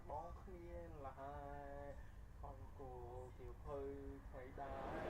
បងគ្នាលហើយអង្គគៀវភៅថ្មីដែរ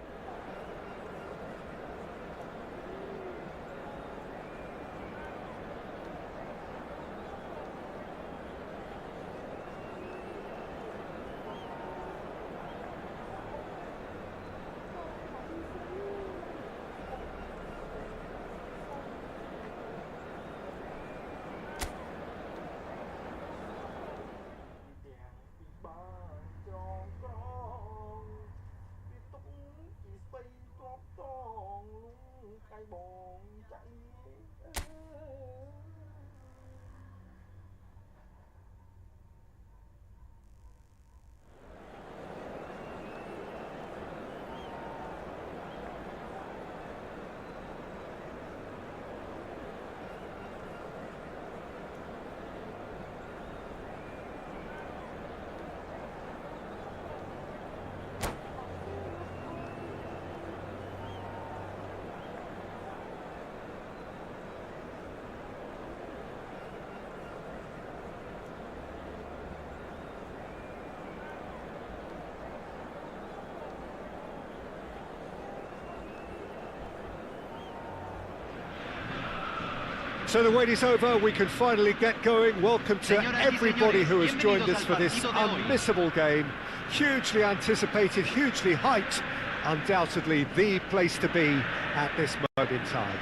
So the wait is over, we can finally get going. Welcome to Señoras y everybody who has señores, joined us bienvenidos for al this partido de hoy. unmissable game. Hugely anticipated, hugely hyped, undoubtedly the place to be at this moment in time.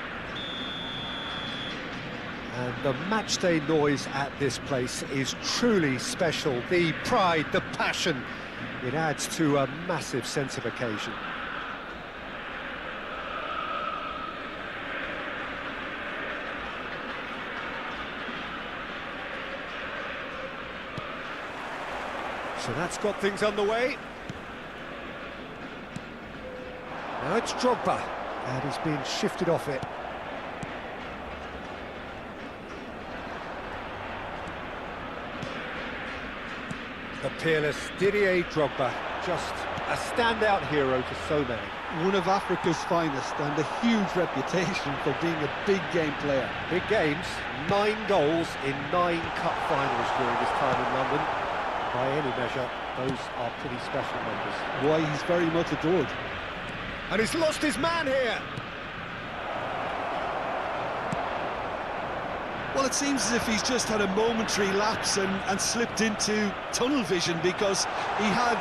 And the matchday noise at this place is truly special. The pride, the passion, it adds to a massive sense of occasion. So that's got things underway. Now it's Drogba, and he's being shifted off it. The peerless Didier Drogba, just a standout hero to so many. One of Africa's finest and a huge reputation for being a big game player. Big games, 9 goals in 9 cup finals during his time in London. By any measure, those are pretty special numbers. Why, he's very much adored. And he's lost his man here. Well, it seems as if he's just had a momentary lapse and slipped into tunnel vision, because he had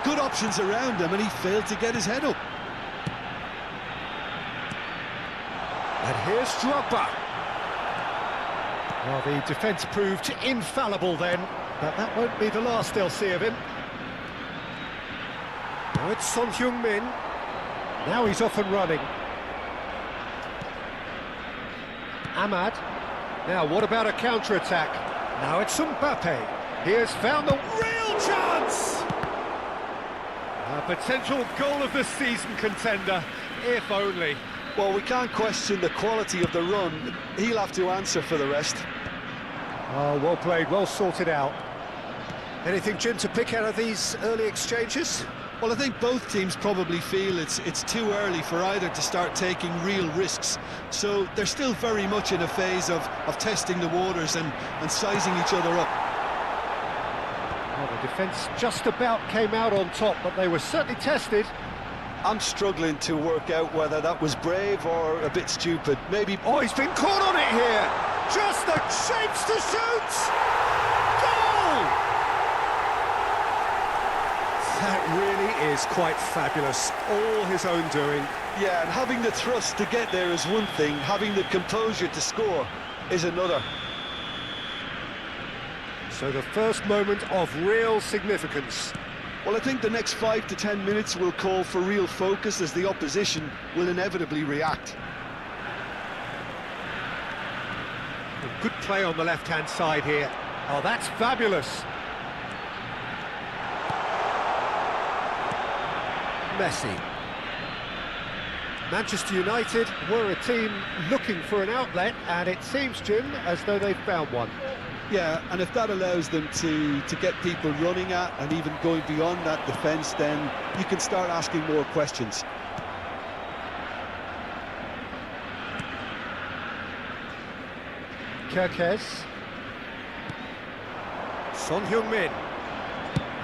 good options around him and he failed to get his head up. And here's Drogba. Well, the defence proved infallible then, but that won't be the last they'll see of him. Now it's Son Heung-min. Now he's off and running. Ahmad. Now, what about a counter-attack? Now it's Mbappe. He has found the real chance! A potential goal of the season contender, if only. Well, we can't question the quality of the run. He'll have to answer for the rest. Oh, well played, well sorted out. Anything, Jim, to pick out of these early exchanges? Well, I think both teams probably feel it's too early for either to start taking real risks. So they're still very much in a phase of testing the waters and sizing each other up. Well, the defence just about came out on top, but they were certainly tested. I'm struggling to work out whether that was brave or a bit stupid. Maybe... Oh, he's been caught on it here! Just the shapes to shoot! Goal! That really is quite fabulous. All his own doing. Yeah, and having the thrust to get there is one thing. Having the composure to score is another. So the first moment of real significance. Well, I think the next 5 to 10 minutes will call for real focus, as the opposition will inevitably react. Good play on the left-hand side here. Oh, that's fabulous. Messi. Manchester United were a team looking for an outlet, and it seems, Jim, as though they've found one. Yeah, and if that allows them to get people running at and even going beyond that defence, then you can start asking more questions. Kerkez. Son Heung-min.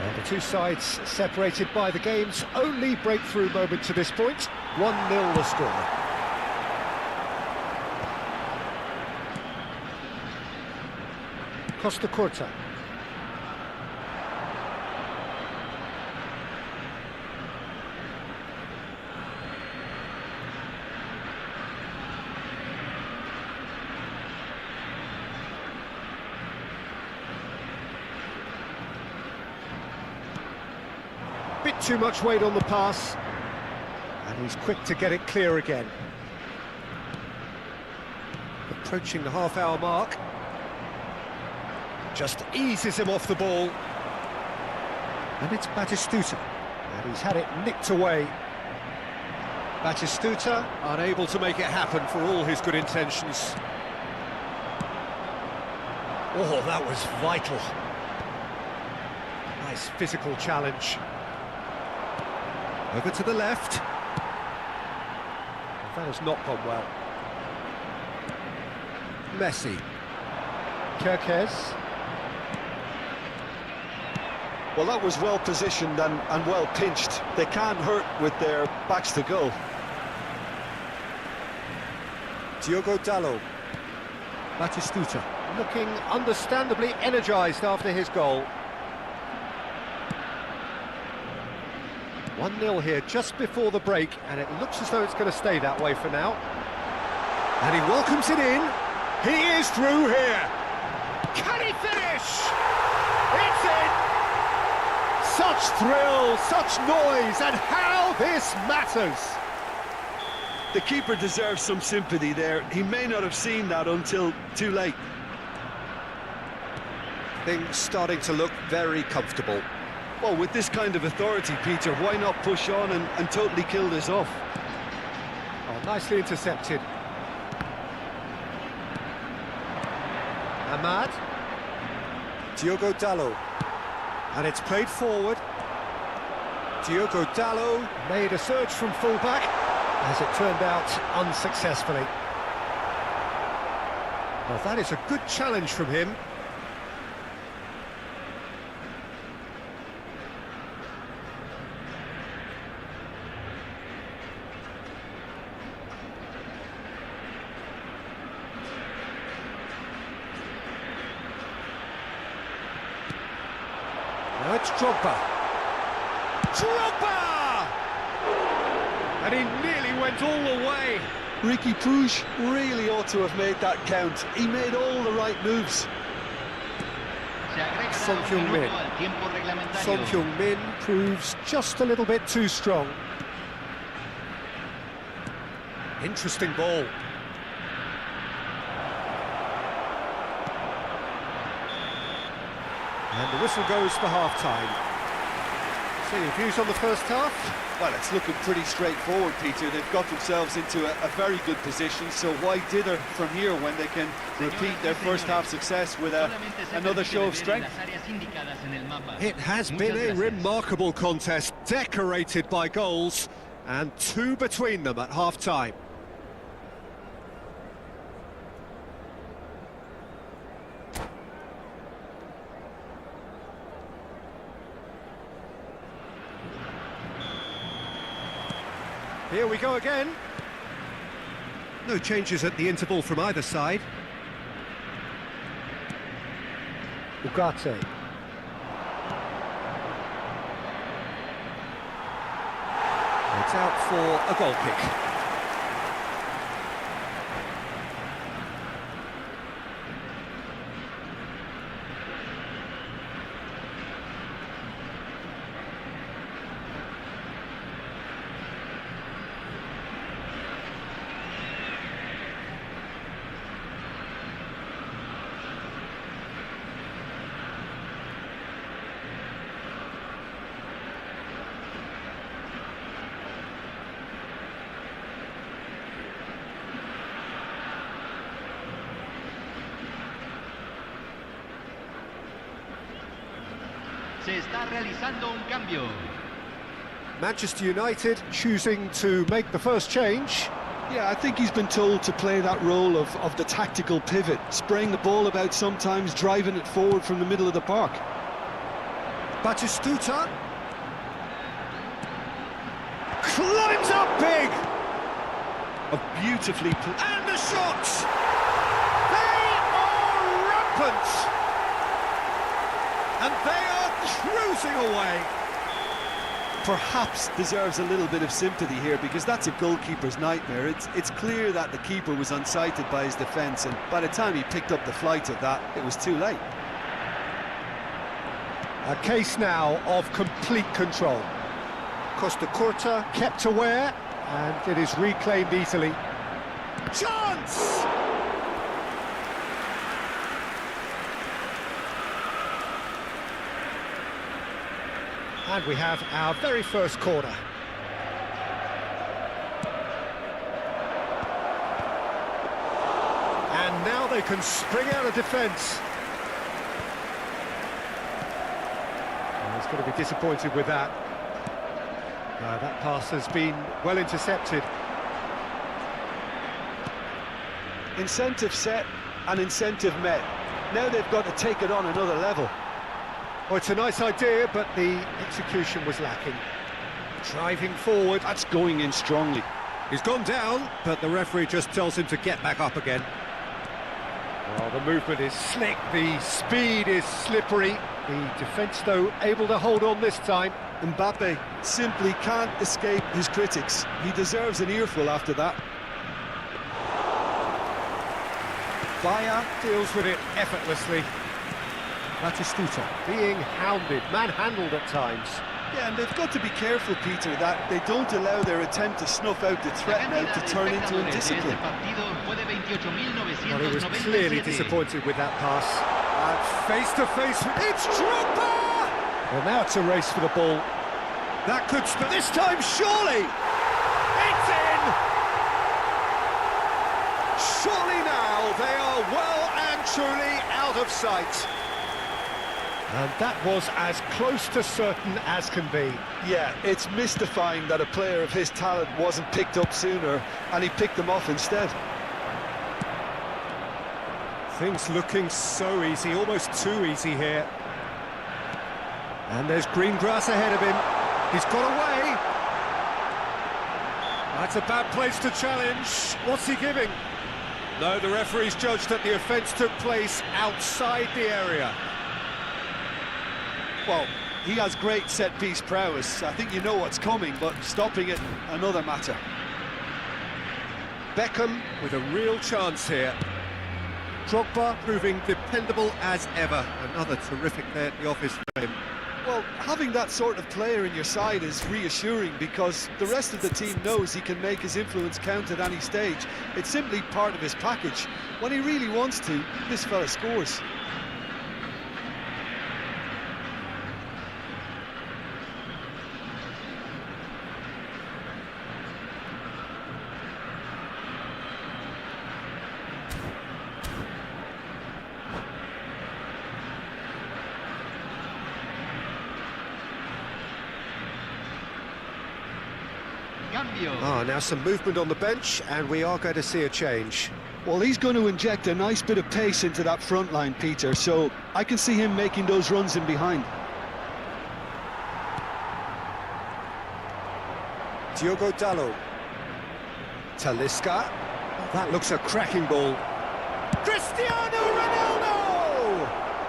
And the two sides separated by the game's only breakthrough moment to this point. 1-0 the score. Costa Curta. Bit too much weight on the pass, and he's quick to get it clear again. Approaching the half-hour mark. Just eases him off the ball. And it's Batistuta, and he's had it nicked away. Batistuta unable to make it happen for all his good intentions. Oh, that was vital. Nice physical challenge. Over to the left. That has not gone well. Messi. Kerkez. Well, that was well positioned and well pinched. They can't hurt with their backs to goal. Diogo Dalot. Batistuta. Looking understandably energised after his goal. 1-0 here just before the break, and it looks as though it's going to stay that way for now. And he welcomes it in. He is through here. Can he finish? It's in! Such thrill, such noise, and how this matters! The keeper deserves some sympathy there. He may not have seen that until too late. Things starting to look very comfortable. Well, with this kind of authority, Peter, why not push on and totally kill this off? Oh, nicely intercepted. Ahmad. Diogo Dalot. And it's played forward. Diogo Dalot made a surge from fullback, as it turned out unsuccessfully. Well, that is a good challenge from him. Now it's Drogba. Drogba! And he nearly went all the way. Ricky Puig really ought to have made that count. He made all the right moves. Son Heung-min. Son Heung-min proves just a little bit too strong. Interesting ball. And the whistle goes for half-time. So your views on the first half? Well, it's looking pretty straightforward, Peter. They've got themselves into a very good position, so why dither from here when they can repeat their first half success with another show of strength? It has been a remarkable contest, decorated by goals, and two between them at half-time. Here we go again. No changes at the interval from either side. Ugarte. It's out for a goal kick. Se está realizando un cambio. Manchester United choosing to make the first change. Yeah, I think he's been told to play that role of the tactical pivot, spraying the ball about sometimes, driving it forward from the middle of the park. Batistuta. Climbs up big! Beautifully And the shots! They are rampant! And they are cruising away. perhaps deserves a little bit of sympathy here, because that's a goalkeeper's nightmare. It's clear that the keeper was unsighted by his defence, and by the time he picked up the flight of that, it was too late. A case now of complete control. Costa Curta kept aware, and it is reclaimed easily. Chance! And we have our very first corner. And now they can spring out of defence. He's going to be disappointed with that. That pass has been well intercepted. Incentive set and incentive met. Now they've got to take it on another level. Well, it's a nice idea, but the execution was lacking. Driving forward. That's going in strongly. He's gone down, but the referee just tells him to get back up again. Well, the movement is slick, the speed is slippery. The defence, though, able to hold on this time. Mbappe simply can't escape his critics. He deserves an earful after that. Bayer deals with it effortlessly. Batistuta being hounded, manhandled at times. Yeah, and they've got to be careful, Peter, that they don't allow their attempt to snuff out the threat now to turn into indiscipline. Well, he was clearly disappointed with that pass. And face to face, it's Drogba! Well, now it's a race for the ball. That could spell this time, surely! It's in! Surely now they are well and truly out of sight. And that was as close to certain as can be. Yeah, it's mystifying that a player of his talent wasn't picked up sooner, and he picked them off instead. Things looking so easy, almost too easy here. And there's green grass ahead of him. He's got away. That's a bad place to challenge. What's he giving? No, the referee's judged that the offence took place outside the area. Well, he has great set-piece prowess. I think you know what's coming, but stopping it, another matter. Beckham with a real chance here. Drogba proving dependable as ever. Another terrific day at the office for him. Well, having that sort of player in your side is reassuring, because the rest of the team knows he can make his influence count at any stage. It's simply part of his package. When he really wants to, this fella scores. Now some movement on the bench, and we are going to see a change. Well, he's going to inject a nice bit of pace into that front line, Peter, so I can see him making those runs in behind. Diogo Dalot. Talisca. That looks a cracking ball. Cristiano Ronaldo!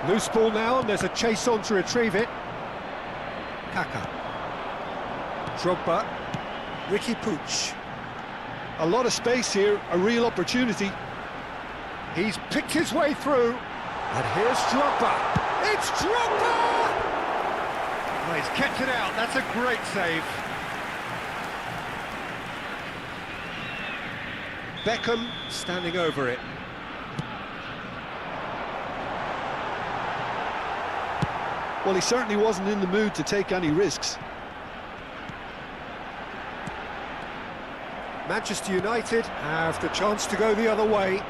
Loose ball now, and there's a chase on to retrieve it. Kaka. Drogba. Ricky Puig. A lot of space here, a real opportunity. He's picked his way through. And here's Drogba. It's Drogba! Oh, he's kept it out. That's a great save. Beckham standing over it. Well, he certainly wasn't in the mood to take any risks. Manchester United have the chance to go the other way.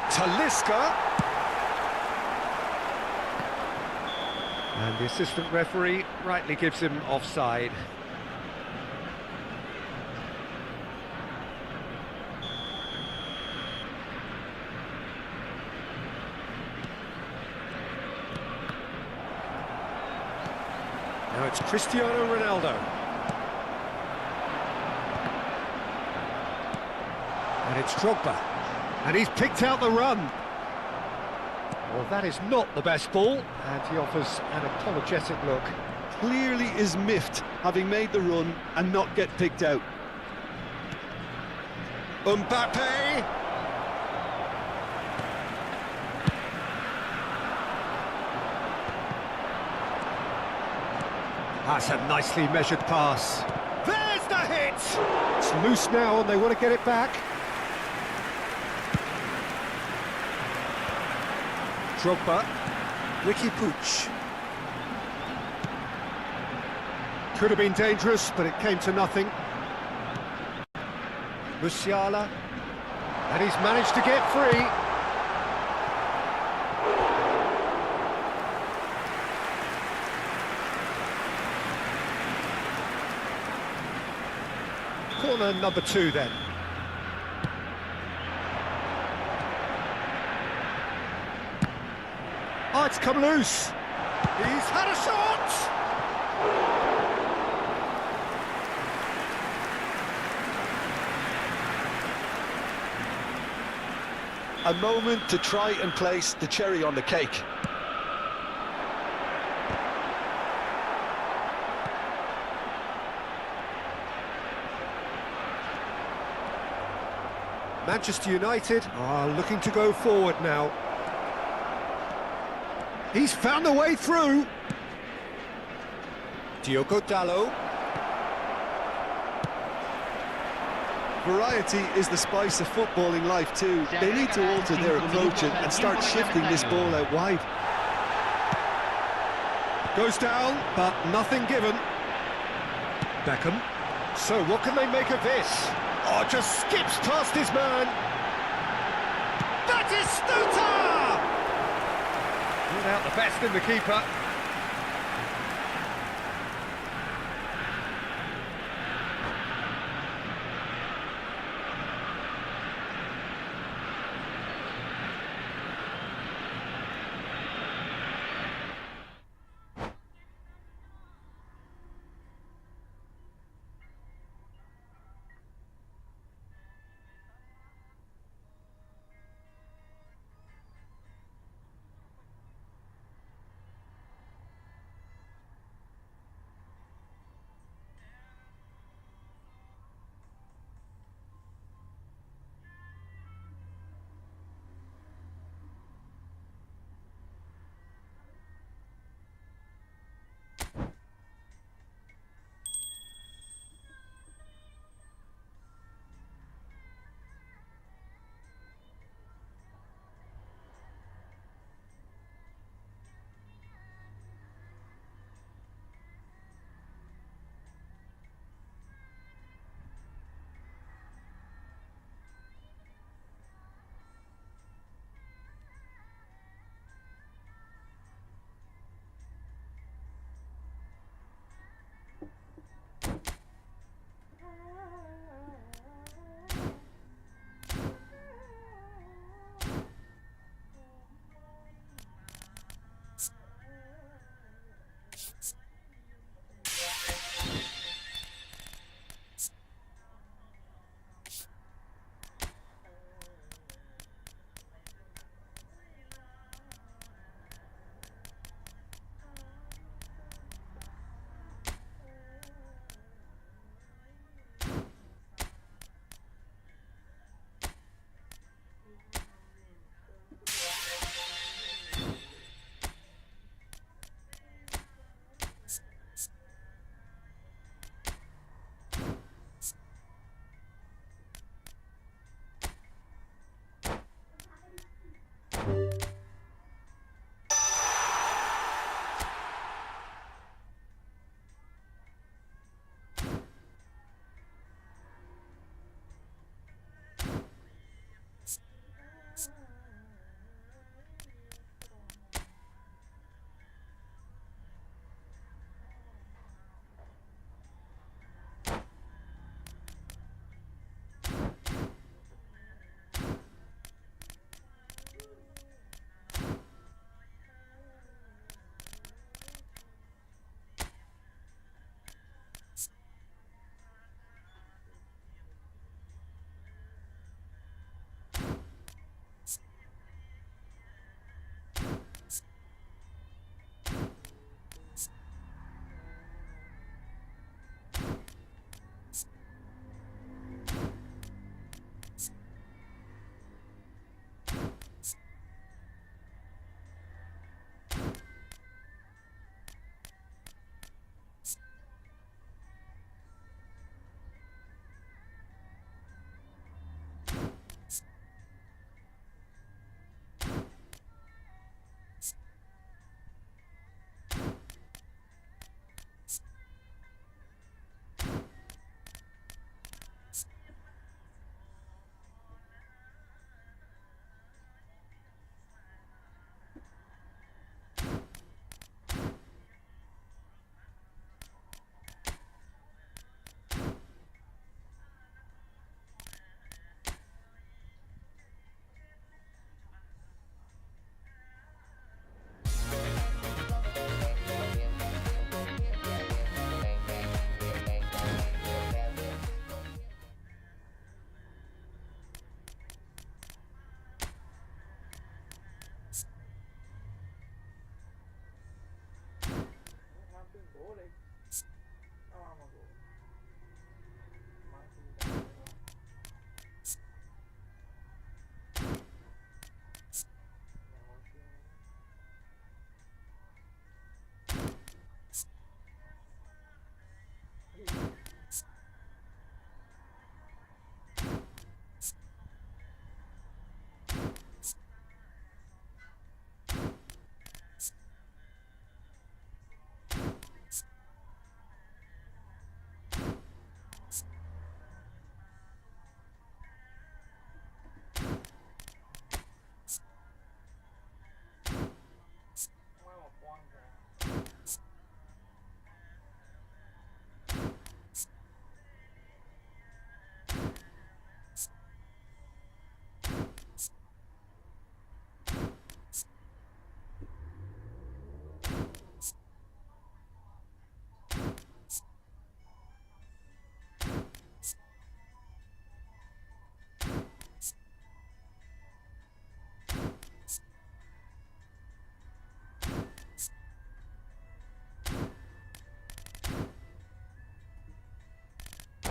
Talisca. And the assistant referee rightly gives him offside. That's Cristiano Ronaldo. And it's Drogba. And he's picked out the run. Well, that is not the best ball, and he offers an apologetic look. Clearly is miffed, having made the run and not get picked out. Mbappe! That's a nicely measured pass. There's the hit! It's loose now and they want to get it back. Drogba. Ricky Puig. Could have been dangerous, but it came to nothing. Musiala. And he's managed to get free. Corner number 2 then. Oh, it's come loose. He's had a shot! A moment to try and place the cherry on the cake. Manchester United are looking to go forward now. He's found a way through. Diogo Dalot. Variety is the spice of footballing life too. They need to alter their approach and start shifting this ball out wide. Goes down, but nothing given. Beckham. So what can they make of this? Oh, just skips past his man. That is Stuta! Without the best in the keeper.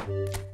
it.